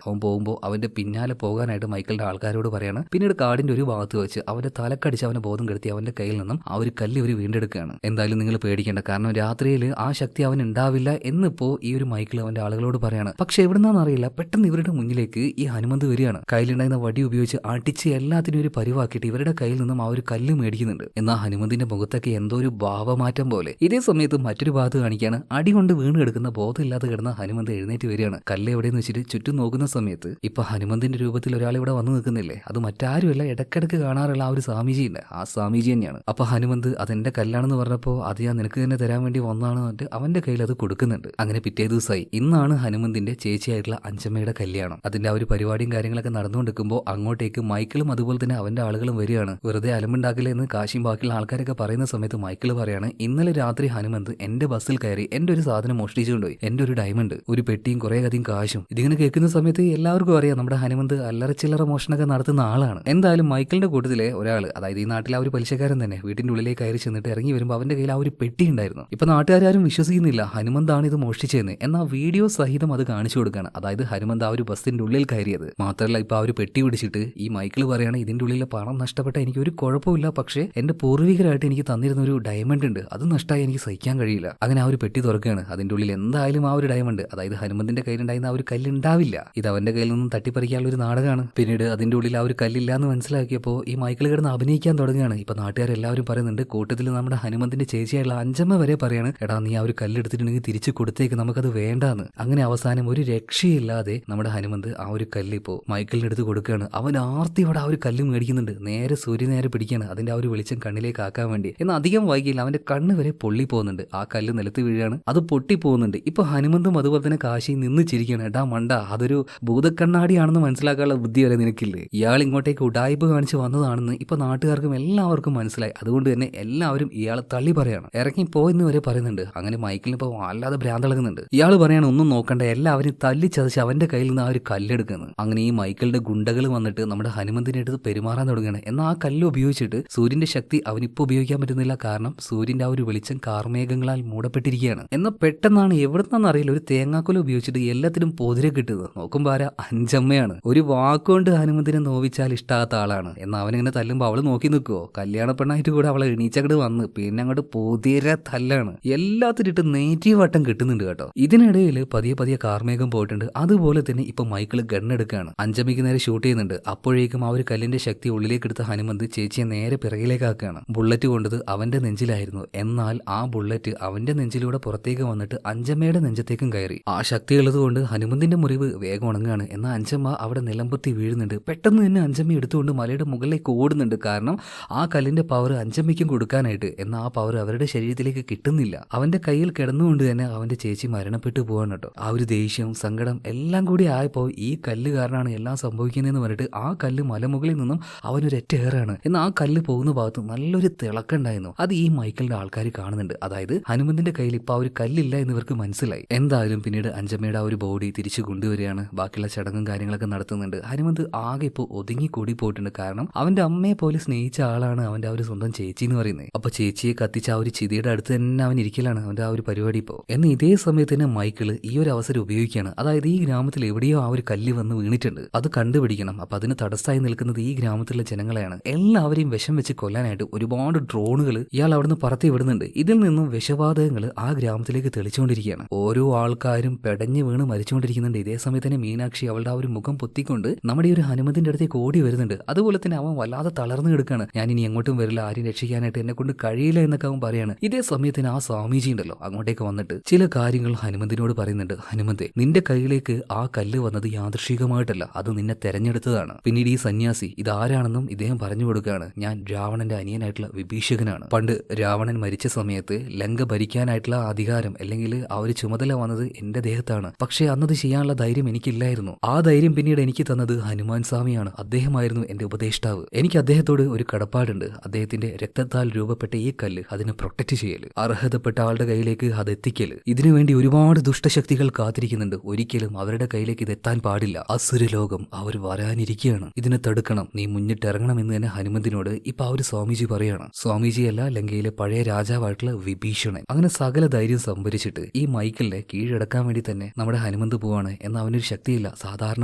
അവൻ പോകുമ്പോൾ അവന്റെ പിന്നാലെ പോകാനായിട്ട് മൈക്കിളിന്റെ ആൾക്കാരോട് പറയാണ്. പിന്നീട് കാടിന്റെ ഒരു ഭാഗത്ത് വെച്ച് അവന്റെ തലക്കടിച്ച് അവനെ ബോധം കെടുത്തി അവന്റെ കയ്യിൽ നിന്നും ആ ഒരു കല്ല് ഇവർ വീണ്ടെടുക്കുകയാണ്. എന്തായാലും നിങ്ങൾ പേടിക്കേണ്ട, കാരണം രാത്രിയിൽ ആ ശക്തി അവൻ ഉണ്ടാവില്ല എന്നിപ്പോ ഈ ഒരു മൈക്കിൾ അവന്റെ ആളുകളോട് പറയാണ്. പക്ഷെ എവിടുന്നാന്ന് അറിയില്ല പെട്ടെന്ന് ഇവരുടെ മുന്നിലേക്ക് ഈ ഹനുമന്ത് വരികയാണ്. കയ്യിലുണ്ടായിരുന്ന വടി ഉപയോഗിച്ച് അടിച്ച് എല്ലാത്തിനും ഒരു പരിവാക്കിയിട്ട് ഇവരുടെ കയ്യിൽ നിന്നും ആ ഒരു കല്ല് മേടിക്കുന്നുണ്ട്. എന്നാൽ ഹനുമന്തിന്റെ മുഖത്തൊക്കെ എന്തോ ഒരു ഭാവമാറ്റം പോലെ. ഇതേ സമയത്ത് മറ്റൊരു ഭാഗത്ത് കാണിക്കുകയാണ്, അടി കൊണ്ട് വീണ് കിടക്കുന്ന ബോധമില്ലാതെ കിടന്ന ഹനുമന്ത് എഴുന്നേറ്റ് വരികയാണ്. കല്ല് എവിടെയെന്ന് വെച്ചിട്ട് ചുറ്റും നോക്കുന്ന സമയത്ത് ഇപ്പൊ ഹനുമന്തിന്റെ രൂപത്തിൽ ഒരാൾ ഇവിടെ വന്നു നിൽക്കുന്നില്ലേ, അത് മറ്റാരുമല്ല ഇടക്കിടക്ക് കാണാറുള്ള ആ ഒരു സ്വാമിജി ഉണ്ട്, ആ സ്വാമിജി തന്നെയാണ്. അപ്പൊ ഹനുമന്ത് അതെന്റെ കല്ലാണെന്ന് പറഞ്ഞപ്പോൾ അത് ഞാൻ നിനക്ക് തന്നെ തരാൻ വേണ്ടി വന്നതാണെന്ന് പറഞ്ഞിട്ട് അവന്റെ കയ്യിൽ അത് കൊടുക്കുന്നുണ്ട്. അങ്ങനെ പിറ്റേ ദിവസമായി ഇന്നാണ് ഹനുമന്തിന്റെ ചേച്ചിയായിട്ടുള്ള അഞ്ചമ്മയുടെ കല്യാണം. അതിന്റെ ആ ഒരു പരിപാടിയും കാര്യങ്ങളൊക്കെ നടന്നുകൊണ്ടിരിക്കുമ്പോൾ അങ്ങോട്ടേക്ക് മൈക്കിളും അതുപോലെ തന്നെ അവന്റെ ആളുകളും വരികയാണ്. വെറുതെ അലമ്പുണ്ടാക്കില്ല എന്ന് കാശിയും ബാക്കിയുള്ള ആൾക്കാരൊക്കെ പറയുന്ന സമയത്ത് മൈക്കിൾ പറയാണ്, ഇന്നലെ രാത്രി ഹനുമന്ത് എന്റെ ബസ്സിൽ കയറി എന്റെ ഒരു സാധനം മോഷ്ടിച്ചുകൊണ്ടുപോയി, എന്റെ ഒരു ഡയമണ്ട്, ഒരു പെട്ടിയും കുറെ അധികം കാശും. ഇതിങ്ങനെ കേൾക്കുന്ന സമയത്ത് എല്ലാവർക്കും അറിയാം നമ്മുടെ ഹനുമന്ത് അല്ലറ ചില്ലറ മോഷണമൊക്കെ നടത്തുന്ന ആളാണ്. എന്തായാലും മൈക്കിളിന്റെ കൂട്ടത്തിലെ ഒരാൾ, അതായത് ഈ നാട്ടിലെ ആ ഒരു പലിശക്കാരൻ തന്നെ വീട്ടിന്റെ ഉള്ളിലേക്ക് കയറി ചെന്നിട്ട് ഇറങ്ങി വരുമ്പോൾ അവന്റെ കയ്യിൽ ആ ഒരു പെട്ടി ഉണ്ടായിരുന്നു. ഇപ്പൊ നാട്ടുകാരും വിശ്വസിക്കുന്നില്ല ഹനുമന്താണ് ഇത് മോഷ്ടിച്ചതെന്ന്. എന്നാൽ വീഡിയോ സഹിതം അത് കാണിച്ചു കൊടുക്കുകയാണ്. അതായത് ഹനുമന്ത് ആ ഒരു ബസ്സിന്റെ ഉള്ളിൽ കയറിയത്. മാത്രമല്ല ഇപ്പൊ ആ ഒരു പെട്ടി പിടിച്ചിട്ട് ഈ മൈക്കിൾ പറയാണ്, ഇതിന്റെ ഉള്ളിലെ പണം നഷ്ടപ്പെട്ട എനിക്ക് ഒരു കുഴപ്പമില്ല, പക്ഷേ എന്റെ പൂർവികരായിട്ട് എനിക്ക് തന്നിരുന്ന ഒരു ഡയമണ്ട് ഉണ്ട്, അത് നഷ്ടമായി എനിക്ക് സഹിക്കാൻ കഴിയില്ല കഴിയില്ല. അങ്ങനെ ആ ഒരു പെട്ടി തുറക്കുകയാണ്. അതിന്റെ ഉള്ളിൽ എന്തായാലും ആ ഒരു ഡയമണ്ട്, അതായത് ഹനുമന്തിന്റെ കയ്യിലുണ്ടായിരുന്ന ആ ഒരു കല്ല് ഉണ്ടാവില്ല. ഇത് അവന്റെ കയ്യിൽ നിന്നും തട്ടിപ്പറിക്കാനുള്ള ഒരു നാടകമാണ്. പിന്നീട് അതിന്റെ ഉള്ളിൽ ആ ഒരു കല്ലില്ലാന്ന് മനസ്സിലാക്കിയപ്പോൾ ഈ മൈക്കിൾ കിടന്ന് അഭിനയിക്കാൻ തുടങ്ങുകയാണ്. ഇപ്പൊ നാട്ടുകാരെല്ലാവരും പറയുന്നുണ്ട്, കൂട്ടത്തിൽ നമ്മുടെ ഹനുമന്തിന്റെ ചേച്ചിയായുള്ള അഞ്ചമ്മ വരെ പറയാണ്, എടാ നീ ആ ഒരു കല്ല് എടുത്തിട്ടുണ്ടെങ്കിൽ തിരിച്ചു കൊടുത്തേക്ക്, നമുക്കത് വേണ്ടാന്ന്. അങ്ങനെ അവസാനം ഒരു രക്ഷയില്ലാതെ നമ്മുടെ ഹനുമന്ത് ആ ഒരു കല്ല് ഇപ്പോൾ മൈക്കിളിന് എടുത്ത് കൊടുക്കുകയാണ്. അവൻ ആർത്തിയോടെ ആ ഒരു കല്ല് മേടിക്കുന്നുണ്ട്. നേരെ സൂര്യനേരെ പിടിക്കുകയാണ്, അതിന്റെ ആ ഒരു വെളിച്ചം കണ്ണിലേക്ക് ആക്കാൻ വേണ്ടി. എന്നാൽ അധികം വൈകിയില്ല, അവന്റെ കണ്ണ് വരെ പൊള്ളി പോകുന്നുണ്ട്. ആ കല്ല് നിലത്ത് വീഴാണ്, അത് പൊട്ടി പോകുന്നുണ്ട്. ഇപ്പൊ ഹനുമന്തും അതുപോലെ തന്നെ കാശി നിന്ന് ചിരിക്കുകയാണ്. എടാ മണ്ട, അതൊരു ഭൂതക്കണ്ണാടിയാണെന്ന് മനസ്സിലാക്കാനുള്ള ബുദ്ധി വരെ നിനക്കില്ലേ? ഇയാൾ ഇങ്ങോട്ടേക്ക് ഉഡായിപ്പ് കാണിച്ച് വന്നതാണെന്ന് ഇപ്പൊ നാട്ടുകാർക്കും എല്ലാവർക്കും മനസ്സിലായി. അതുകൊണ്ട് തന്നെ എല്ലാവരും ഇയാളെ തള്ളി പറയാണ്, ഇറങ്ങി പോയെന്ന് വരെ പറയുന്നുണ്ട്. അങ്ങനെ മൈക്കിളിന് ഇപ്പൊ വല്ലാതെ ഭ്രാന്തളകുന്നുണ്ട്. ഇയാൾ പറയാണ്, ഒന്നും നോക്കണ്ട, എല്ലാവരും തല്ലിച്ചതച്ച് അവന്റെ കയ്യിൽ നിന്ന് ആ ഒരു കല്ലെടുക്കുന്നത്. അങ്ങനെ ഈ മൈക്കിളിന്റെ ഗുണ്ടകൾ വന്നിട്ട് നമ്മുടെ ഹനുമന്തിനെ എടുത്ത് പെരുമാറാൻ തുടങ്ങുകയാണ്. എന്നാൽ ആ കല്ല് ഉപയോഗിച്ചിട്ട് സൂര്യന്റെ ശക്തി അവനിപ്പോൾ ഉപയോഗിക്കാൻ പറ്റുന്നില്ല. കാരണം സൂര്യന്റെ ആ ഒരു വെളിച്ചം കാർമേഘങ്ങളാൽ മൂടപ്പെട്ടിരിക്കുകയാണ്. എന്നാൽ പെട്ടെന്നാണ് എവിടുന്നാന്ന് അറിയില്ല ഒരു തേങ്ങാക്കൊല ഉപയോഗിച്ചിട്ട് എല്ലാത്തിനും പൊതിരെ കിട്ടുന്നത്. നോക്കുമ്പോൾ ആരാ? അഞ്ചമ്മയാണ്. ഒരു വാക്കുകൊണ്ട് ഹനുമന്തിനെ നോവിച്ചാൽ ഇഷ്ടാത്ത ആളാണ്. എന്നാൽ അവനിങ്ങനെ തല്ലുമ്പോൾ അവള് നോക്കി നിൽക്കുവോ? കല്യാണ പെണ്ണായിട്ട് കൂടെ അവളെ എണീച്ചങ്ങട് വന്ന് പിന്നെ അങ്ങോട്ട് പൊതിരെ തല്ലാണ്. എല്ലാത്തിനിട്ട് നേറ്റീവ് വട്ടം കിട്ടുന്നുണ്ട് കേട്ടോ. ഇതിനിടയിൽ പതിയെ പതിയെ കാർമേഘം പോയിട്ടുണ്ട്. അതുപോലെ തന്നെ ഇപ്പൊ മൈക്കിള് ഗണ്ണെടുക്കുകയാണ്. അഞ്ചമ്മയ്ക്ക് നേരെ ഷൂട്ട് ചെയ്യുന്നുണ്ട്. അപ്പോഴേക്കും ആ ഒരു കല്ലിന്റെ ശക്തി ഉള്ളിലേക്ക് എടുത്ത ഹനുമന്ത് ചേച്ചിയെ നേരെ പിറകിലേക്കാക്കുകയാണ്. ബുള്ളറ്റ് കൊണ്ടത് അവന്റെ നെഞ്ചിലായിരുന്നു. എന്നാൽ ആ ബുള്ളറ്റ് അവന്റെ നെഞ്ചിലൂടെ പുറത്തേക്ക് വന്നിട്ട് അഞ്ചമ്മയുടെ നെഞ്ചത്തേക്കും കയറി. ആ ശക്തി ഉള്ളതുകൊണ്ട് ഹനുമന്തിന്റെ മുറിവ് വേഗം ഉണങ്ങുകയാണ്. എന്നാൽ അഞ്ചമ്മ അവിടെ നിലംപൊത്തി വീഴുന്നുണ്ട്. പെട്ടെന്ന് തന്നെ അഞ്ചമ്മ എടുത്തുകൊണ്ട് മലയുടെ മുകളിലേക്ക് ഓടുന്നുണ്ട്. കാരണം ആ കല്ലിന്റെ പവർ അഞ്ചമ്മയ്ക്കും കൊടുക്കാനായിട്ട്. എന്നാൽ ആ പവർ അവരുടെ ശരീരത്തിലേക്ക് കിട്ടുന്നില്ല. അവന്റെ കയ്യിൽ കിടന്നുകൊണ്ട് തന്നെ അവന്റെ ചേച്ചി മരണപ്പെട്ടു പോവാണ് കേട്ടോ. ആ ഒരു ദേഷ്യവും സങ്കടം എല്ലാം കൂടി ആയപ്പോൾ ഈ കല്ല് കാരണമാണ് എല്ലാം സംഭവിക്കുന്നതെന്ന് പറഞ്ഞിട്ട് ആ കല്ല് മലമുകളിൽ നിന്നും അവനൊരൊറ്റ ഏറാണ്. എന്നാൽ ആ കല്ല് പോകുന്ന ഭാഗത്ത് നല്ലൊരു തിളക്കുണ്ടായിരുന്നു. അത് ഈ മൈക്കിളിന്റെ ആൾക്കാർ കാണുന്നുണ്ട്. അതായത് ഹനുമന്തിന്റെ കയ്യിൽ ഇപ്പൊ ആ ഒരു കല്ലില്ല എന്ന് ഇവർക്ക് മനസ്സിലായി. എന്തായാലും പിന്നീട് അഞ്ചമ്മയുടെ ആ ഒരു ബോഡി തിരിച്ചു കൊണ്ടുവരികയാണ്. ബാക്കിയുള്ള ചടങ്ങും കാര്യങ്ങളൊക്കെ നടത്തുന്നുണ്ട്. ഹനുമന്ത് ആകെ ഇപ്പോൾ ഒതുങ്ങി കൂടി പോയിട്ടുണ്ട്. കാരണം അവന്റെ അമ്മയെ പോലെ സ്നേഹിച്ച ആളാണ് അവന്റെ ആ ഒരു സ്വന്തം ചേച്ചി എന്ന് പറയുന്നത്. അപ്പൊ ചേച്ചിയെ കത്തിച്ച ആ ഒരു ചിതിയുടെ അടുത്ത് തന്നെ അവൻ ഇരിക്കലാണ് അവന്റെ ആ ഒരു പരിപാടി ഇപ്പോൾ. എന്നാൽ ഇതേ സമയത്ത് തന്നെ മൈക്കിള് ഈ ഒരു അവസരം ഉപയോഗിക്കുകയാണ്. അതായത് ഈ ഗ്രാമത്തിൽ എവിടെയോ ആ ഒരു കല്ല് വന്ന് വീണിട്ടുണ്ട്, അത് കണ്ടുപിടിക്കണം. അപ്പൊ അതിന് തടസ്സമായി നിൽക്കുന്നത് ഈ ഗ്രാമത്തിലെ ജനങ്ങളെയാണ്. എല്ലാവരെയും വിഷം വെച്ച് കൊല്ലാനായിട്ട് ഒരുപാട് ഡ്രോണുകൾ ഇയാൾ അവിടുന്ന് പറത്തി വിടുന്നുണ്ട്. ഇതിൽ നിന്നും വിഷവാതകങ്ങൾ ആ ഗ്രാമത്തിലേക്ക് തെളിച്ചുകൊണ്ടിരിക്കുകയാണ്. ഓരോ ആൾക്കാരും പെടഞ്ഞു വീണ് മരിച്ചുകൊണ്ടിരിക്കുന്നുണ്ട്. ഇതേ സമയത്ത് തന്നെ മീനാക്ഷി അവളുടെ ആ ഒരു മുഖം പൊത്തിക്കൊണ്ട് നമ്മുടെ ഈ ഒരു ഹനുമന്തിന്റെ അടുത്തേക്ക് ഓടി വരുന്നുണ്ട്. അതുപോലെ തന്നെ അവൻ വല്ലാതെ തളർന്നു കിടക്കുകയാണ്. ഞാൻ ഇനി എങ്ങോട്ടും വരില്ല, ആരും രക്ഷിക്കാനായിട്ട് എന്നെ കൊണ്ട് കഴിയില്ല എന്നൊക്കെ അവൻ പറയാണ്. ഇതേ സമയത്തിന് ആ സ്വാമീജി ഉണ്ടല്ലോ അങ്ങോട്ടേക്ക് വന്നിട്ട് ചില കാര്യങ്ങൾ ഹനുമന്തിനോട് പറയുന്നുണ്ട്. ഹനുമന്തേ, നിന്റെ കയ്യിലേക്ക് ആ കല്ല് വന്നത് യാദൃശികമായിട്ടല്ല, അത് നിന്നെ തെരഞ്ഞെടുത്തതാണ്. പിന്നീട് ഈ സന്യാസി ഇതാരാണെന്നും ഇദ്ദേഹം പറഞ്ഞു കൊടുക്കുകയാണ്. ഞാൻ രാവണന്റെ അനിയനായിട്ടുള്ള വിഭീഷകനാണ്. പണ്ട് രാവണൻ മരിച്ച സമയത്ത് ലങ്ക ഭരിക്കാനായിട്ടുള്ള അധികാരം അല്ലെങ്കിൽ ആ ഒരു ചുമതല വന്നത് എന്റെ ദേഹത്താണ്. പക്ഷേ അന്നത് ചെയ്യാനുള്ള ധൈര്യം എനിക്കില്ലായിരുന്നു. ആ ധൈര്യം പിന്നീട് എനിക്ക് തന്നത് ഹനുമാൻ സ്വാമിയാണ്. അദ്ദേഹമായിരുന്നു എന്റെ ഉപദേഷ്ടാവ്. എനിക്ക് അദ്ദേഹത്തോട് ഒരു കടപ്പാടുണ്ട്. അദ്ദേഹത്തിന്റെ രക്തത്താൽ രൂപപ്പെട്ട ഈ കല്ല് അതിനെ പ്രൊട്ടക്ട് ചെയ്യല്, അർഹതപ്പെട്ട ആളുടെ കയ്യിലേക്ക് അത് എത്തിക്കല്. ഇതിനുവേണ്ടി ഒരുപാട് ദുഷ്ടശക്തികൾ കാത്തിരിക്കുന്നുണ്ട്. ഒരിക്കലും അവരുടെ കയ്യിലേക്ക് ഇത് എത്താൻ പാടില്ല. അസുരലോകം അവർ വരാനിരിക്കുകയാണ്. ഇതിനെ തടുക്കണം, നീ മുന്നിട്ടിറങ്ങണം എന്ന് തന്നെ ഹനുമന്തിനോട് ഇപ്പൊ ആ ഒരു സ്വാമിജി പറയാണ്. സ്വാമിജിയല്ല, ലങ്കയിലെ പഴയ രാജാവായിട്ടുള്ള വിഭീഷണൻ. അങ്ങനെ സകല ധൈര്യം സംഭരിച്ചിട്ട് ഈ മൈക്കിളിനെ കീഴടക്കാൻ വേണ്ടി തന്നെ നമ്മുടെ ഹനുമന്ത് പോവാണ്. എന്നാൽ അവനൊരു ശക്തിയില്ല, സാധാരണ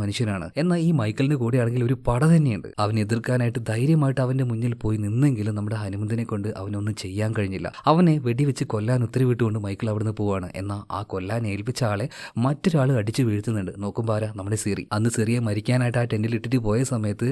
മനുഷ്യനാണ്. എന്നാൽ ഈ മൈക്കിളിന്റെ കൂടെ ആണെങ്കിൽ ഒരു പട തന്നെയുണ്ട്. അവനെ എതിർക്കാനായിട്ട് ധൈര്യമായിട്ട് അവന്റെ മുന്നിൽ പോയി നിന്നെങ്കിലും നമ്മുടെ ഹനുമന്തിനെ കൊണ്ട് അവനൊന്നും ചെയ്യാൻ കഴിഞ്ഞില്ല. അവനെ വെടിവെച്ച് കൊല്ലാൻ ഉത്തരവിട്ടുകൊണ്ട് മൈക്കിൾ അവിടുന്ന് പോവാണ്. എന്നാൽ ആ കൊല്ലാൻ ഏൽപ്പിച്ച ആളെ മറ്റൊരാൾ അടിച്ചു വീഴ്ത്തുന്നുണ്ട്. നോക്കുമ്പോൾ ആരാ? നമ്മുടെ സിറി. അന്ന് സിറിയെ മരിക്കാനായിട്ട് ആ ടെന്റിൽ ഇട്ടിട്ട് പോയ സമയത്ത്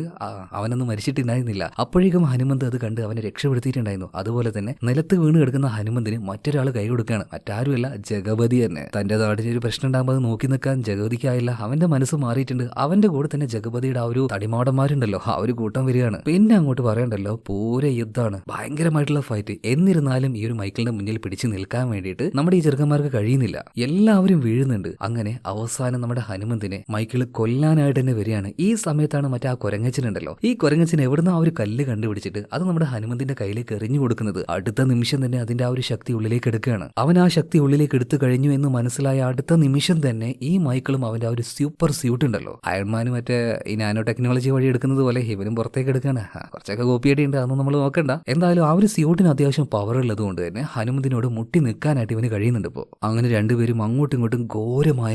അവനൊന്നും മരിച്ചിട്ടുണ്ടായിരുന്നില്ല. അപ്പോഴേക്കും ഹനുമന്ത് അത് കണ്ട് അവനെ രക്ഷപ്പെടുത്തിയിട്ടുണ്ടായിരുന്നു. അതുപോലെ തന്നെ നിലത്ത് വീണ് കിടക്കുന്ന ഹനുമന്തിന് മറ്റൊരാൾ കൈ കൊടുക്കുകയാണ്. മറ്റാരുമല്ല, ജഗപതി തന്നെ. തന്റെ നാടിന് ഒരു പ്രശ്നം ഉണ്ടാകുമ്പോൾ അത് നോക്കി നിൽക്കാൻ ജഗപതിക്കായില്ല. അവന്റെ മനസ്സ് മാറിയിട്ടുണ്ട്. അവന്റെ കൂടെ തന്നെ ജഗപതിയുടെ ആ ഒരു തടിമാടന്മാരുണ്ടല്ലോ, ആ ഒരു കൂട്ടം വരികയാണ്. പിന്നെ അങ്ങോട്ട് പറയണ്ടല്ലോ, പൂര യുദ്ധമാണ്, ഭയങ്കരമായിട്ടുള്ള ഫൈറ്റ്. എന്നിരുന്നാലും ഈ ഒരു മൈക്കിളിന്റെ മുന്നിൽ പിടിച്ചു നിൽക്കാൻ വേണ്ടിയിട്ട് നമ്മുടെ ഈ ചെറുക്കന്മാർക്ക് കഴിയുന്നില്ല. എല്ലാവരും വീഴുന്നുണ്ട്. അങ്ങനെ അവസാനം നമ്മുടെ ഹനുമന്തിനെ മൈക്കിള് കൊല്ലാനായിട്ട് തന്നെ വരികയാണ്. ഈ സമയത്താണ് മറ്റേ ആ കൊരങ്ങച്ചനുണ്ടല്ലോ, ഈ കൊരങ്ങച്ചൻ എവിടുന്ന് ആ ഒരു കല്ല് കണ്ടുപിടിച്ചിട്ട് അത് നമ്മുടെ ഹനുമന്തിന്റെ കയ്യിലേക്ക് എറിഞ്ഞു കൊടുക്കുന്നത്. അടുത്ത നിമിഷം തന്നെ അതിന്റെ ആ ഒരു ശക്തി ഉള്ളിലേക്ക് എടുക്കുകയാണ്. അവൻ ആ ശക്തി ഉള്ളിലേക്ക് എടുത്തു കഴിഞ്ഞു എന്ന് മനസ്സിലായ അടുത്ത നിമിഷം തന്നെ ഈ മൈക്കിളും അവന്റെ ആ ഒരു സൂപ്പർ സ്യൂട്ട് ഉണ്ടല്ലോ, അയൺമാന് മറ്റേ ഈ നാനോ ടെക്നോളജി വഴി എടുക്കുന്നത് പോലെ ഇവനും പുറത്തേക്ക് എടുക്കാണ്. കുറച്ചൊക്കെ കോപ്പിയടിയുണ്ട്, അതൊന്നും നമ്മൾ നോക്കണ്ട. എന്തായാലും ആ ഒരു സ്യൂട്ടിന് അത്യാവശ്യം പവർ ഉള്ളത് കൊണ്ട് തന്നെ ഹനുമന്തിനോട് മുട്ടി നിൽക്കാനായിട്ട് ഇവന് കഴിയുന്നുണ്ട്. ഇപ്പോൾ അങ്ങനെ രണ്ടുപേരും അങ്ങോട്ടും ഇങ്ങോട്ടും ഘോരമായ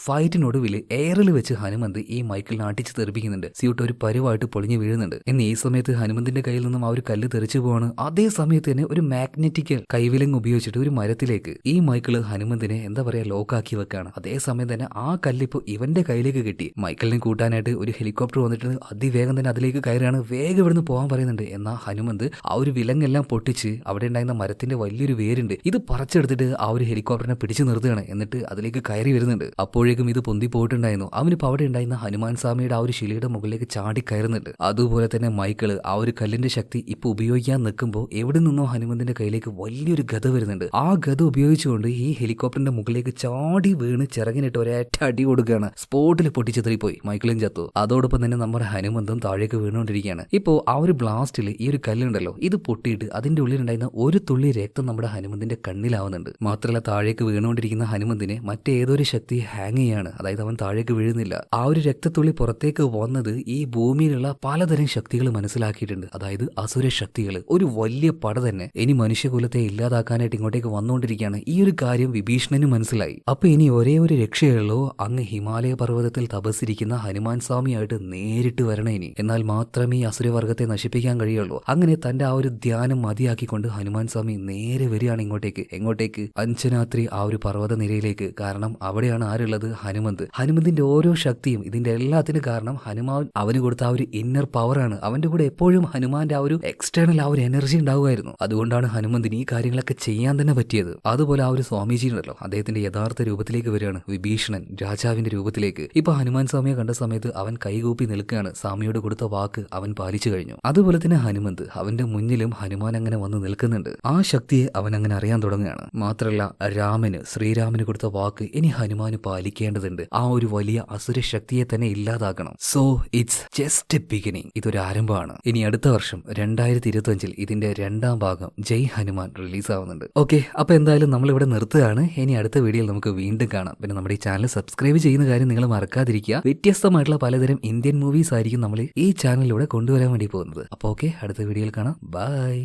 ഫൈറ്റിനൊടുവിൽ എയറിൽ വെച്ച് ഹനുമന്ത് ഈ മൈക്കിളിനെ അടിച്ച് തെറിപ്പിക്കുന്നുണ്ട്. സ്യൂട്ട് ഒരു പരുവായിട്ട് പൊളിഞ്ഞു വീഴുന്നുണ്ട്. എന്നാൽ ഈ സമയത്ത് ഹനുമന്തിന്റെ കയ്യിൽ നിന്നും ആ ഒരു കല്ല് തെറിച്ചു പോവാണ്. അതേ സമയത്ത് തന്നെ ഒരു മാഗ്നറ്റിക് കൈവിലങ്ങ് ഉപയോഗിച്ചിട്ട് ഒരു മരത്തിലേക്ക് ഈ മൈക്കിള് ഹനുമന്തിനെ എന്താ പറയാ ലോക്കാക്കി വെക്കാണ്. അതേസമയം തന്നെ ആ കല്ലിപ്പോ ഇവന്റെ കയ്യിലേക്ക് കിട്ടി. മൈക്കിളിനെ കൂട്ടാനായിട്ട് ഒരു ഹെലികോപ്റ്റർ വന്നിട്ട് അതിവേഗം തന്നെ അതിലേക്ക് കയറിയാണ്. വേഗം ഇവിടുന്ന് പോകാൻ പറയുന്നുണ്ട്. എന്നാൽ ഹനുമന്ത് ആ ഒരു വിലങ്ങെല്ലാം പൊട്ടിച്ച് അവിടെ ഉണ്ടായിരുന്ന മരത്തിന്റെ വലിയൊരു വേരുണ്ട്, ഇത് പറിച്ചെടുത്തിട്ട് ആ ഒരു ഹെലികോപ്റ്ററിനെ പിടിച്ചു നിർത്തുകയാണ്. എന്നിട്ട് അതിലേക്ക് കയറി വരുന്നുണ്ട്. അപ്പോഴേക്കും ഇത് പൊന്തി പോയിട്ടുണ്ടായിരുന്നു. അവനിപ്പോ അവിടെ ഉണ്ടായിരുന്ന ഹനുമാൻ സ്വാമിയുടെ ആ ഒരു ശിലയുടെ മുകളിലേക്ക് ചാടി കയറുന്നുണ്ട്. അതുപോലെ തന്നെ മൈക്കിള് ആ ഒരു കല്ലിന്റെ ശക്തി ഇപ്പൊ ഉപയോഗിക്കാൻ നിൽക്കുമ്പോൾ എവിടെ നിന്നോ ഹനുമന്തിന്റെ കയ്യിലേക്ക് വലിയൊരു ഗത വരുന്നുണ്ട്. ആ ഗത ഉപയോഗിച്ചുകൊണ്ട് ഈ ഹെലികോപ്റ്ററിന്റെ മുകളിലേക്ക് ചാടി വീണ് ചിറകിനിട്ട് ഒരേറ്റ അടി കൊടുക്കുകയാണ്. സ്പോട്ടിൽ പൊട്ടിച്ചെറിപ്പോയി. മൈക്കിളും ചത്തു. അതോടൊപ്പം തന്നെ നമ്മുടെ ഹനുമന്തും താഴേക്ക് വീണുകൊണ്ടിരിക്കുകയാണ്. ഇപ്പോ ആ ഒരു ബ്ലാസ്റ്റിൽ ഈ ഒരു കല്ലുണ്ടല്ലോ, ഇത് പൊട്ടിയിട്ട് അതിന്റെ ഉള്ളിലുണ്ടായിരുന്ന ഒരു തുള്ളി രക്തം നമ്മുടെ ഹനുമന്തിന്റെ കണ്ണിലാവുന്നുണ്ട്. മാത്രമല്ല താഴേക്ക് വീണുകൊണ്ടിരിക്കുന്ന ഹനുമന്തിനെ മറ്റേതൊരു ശക്തി ഹാങ് ചെയ്യാണ്. അതായത് അവൻ താഴേക്ക് വീഴുന്നില്ല. ആ ഒരു രക്തത്തുള്ളി പുറത്തേക്ക് വന്നത് ഈ ഭൂമിയിലുള്ള പലതരം ശക്തികൾ മനസ്സിലാക്കിയിട്ടുണ്ട്. അതായത് അസുര ശക്തികൾ, ഒരു വലിയ പട തന്നെ ഇനി മനുഷ്യകുലത്തെ ഇല്ലാതാക്കാനായിട്ട് ഇങ്ങോട്ടേക്ക് വന്നുകൊണ്ടിരിക്കുകയാണ്. ഈ ഒരു കാര്യം വിഭീഷണന് മനസ്സിലായി. അപ്പൊ ഇനി ഒരേ ഒരു രക്ഷയുള്ളൂ, അങ്ങ് ഹിമാലയ പർവ്വതത്തിൽ തപസ്സിരിക്കുന്ന ഹനുമാൻ സ്വാമിയായിട്ട് നേരിട്ട് വരണേ ഇനി. എന്നാൽ മാത്രമേ ഈ അസുരവർഗത്തെ നശിപ്പിക്കാൻ കഴിയുള്ളൂ. അങ്ങനെ തന്റെ ആ ഒരു ധ്യാനം മതിയാക്കിക്കൊണ്ട് ഹനുമാൻ സ്വാമി നേരെ വരികയാണ് ഇങ്ങോട്ടേക്ക്. എങ്ങോട്ടേക്ക്? അഞ്ചനാത്രി ആ ഒരു പർവ്വത നിരയിലേക്ക്. കാരണം അവിടെയാണ് ആരുള്ളത്? ഹനുമന്ത്. ഹനുമന്തിന്റെ ഓരോ ശക്തിയും ഇതിന്റെ എല്ലാത്തിനും കാരണം ഹനുമാൻ അവന് കൊടുത്ത ആ ഒരു ഇന്നർ പവറാണ്. അവന്റെ കൂടെ എപ്പോഴും ഹനുമാന്റെ ആ ഒരു എക്സ്റ്റേണൽ ആ ഒരു എനർജി ഉണ്ടാവുമായിരുന്നു. അതുകൊണ്ടാണ് ഹനുമന്തിന് ഈ കാര്യങ്ങളൊക്കെ ചെയ്യാൻ തന്നെ പറ്റിയത്. അതുപോലെ ആ ഒരു സ്വാമിജി ഉണ്ടല്ലോ, അദ്ദേഹത്തിന്റെ യഥാർത്ഥ രൂപത്തിലേക്ക് വരികയാണ് വിഭീഷണൻ, രാജാവിന്റെ രൂപത്തിലേക്ക്. ഇപ്പൊ ഹനുമാൻ സ്വാമിയെ കണ്ട സമയത്ത് അവൻ കൈകൂപ്പി നിൽക്കുകയാണ്. സ്വാമിയോട് കൊടുത്ത വാക്ക് അവൻ പാലിച്ചു കഴിഞ്ഞു. അതുപോലെ തന്നെ ഹനുമന്ത്, അവന്റെ മുന്നിലും ഹനുമാൻ അങ്ങനെ വന്ന് നിൽക്കുന്നുണ്ട്. ആ ശക്തിയെ അവൻ അങ്ങനെ അറിയാൻ തുടങ്ങുകയാണ്. മാത്രമല്ല ശ്രീരാമന് കൊടുത്ത വാക്ക് ഇനി ഹനുമാന് പാലിക്കേണ്ടതുണ്ട്. ആ ഒരു വലിയ അസുര ശക്തിയെ തന്നെ ഇല്ലാതാക്കണം. So it's just beginning. ഇതൊരു ആരംഭമാണ്. ഇനി അടുത്ത വർഷം 2025 ഇതിന്റെ 2ാം ഭാഗം ജയ് ഹനുമാൻ റിലീസ് ആവുന്നുണ്ട്. ഓക്കെ, അപ്പൊ എന്തായാലും നമ്മളിവിടെ നിർത്തുകയാണ്. ഇനി അടുത്ത വീഡിയോയിൽ നമുക്ക് വീണ്ടും കാണാം. പിന്നെ നമ്മുടെ ഈ ചാനൽ സബ്സ്ക്രൈബ് ചെയ്യുന്ന കാര്യം നിങ്ങൾ മറക്കാതിരിക്കുക. വ്യത്യസ്തമായിട്ടുള്ള പലതരം ഇന്ത്യൻ മൂവീസ് ആയിരിക്കും നമ്മൾ ഈ ചാനലിലൂടെ കൊണ്ടുവരാൻ വേണ്ടി പോകുന്നത്. അപ്പോൾ ഓക്കെ, അടുത്ത വീഡിയോയിൽ കാണാം. ബൈ.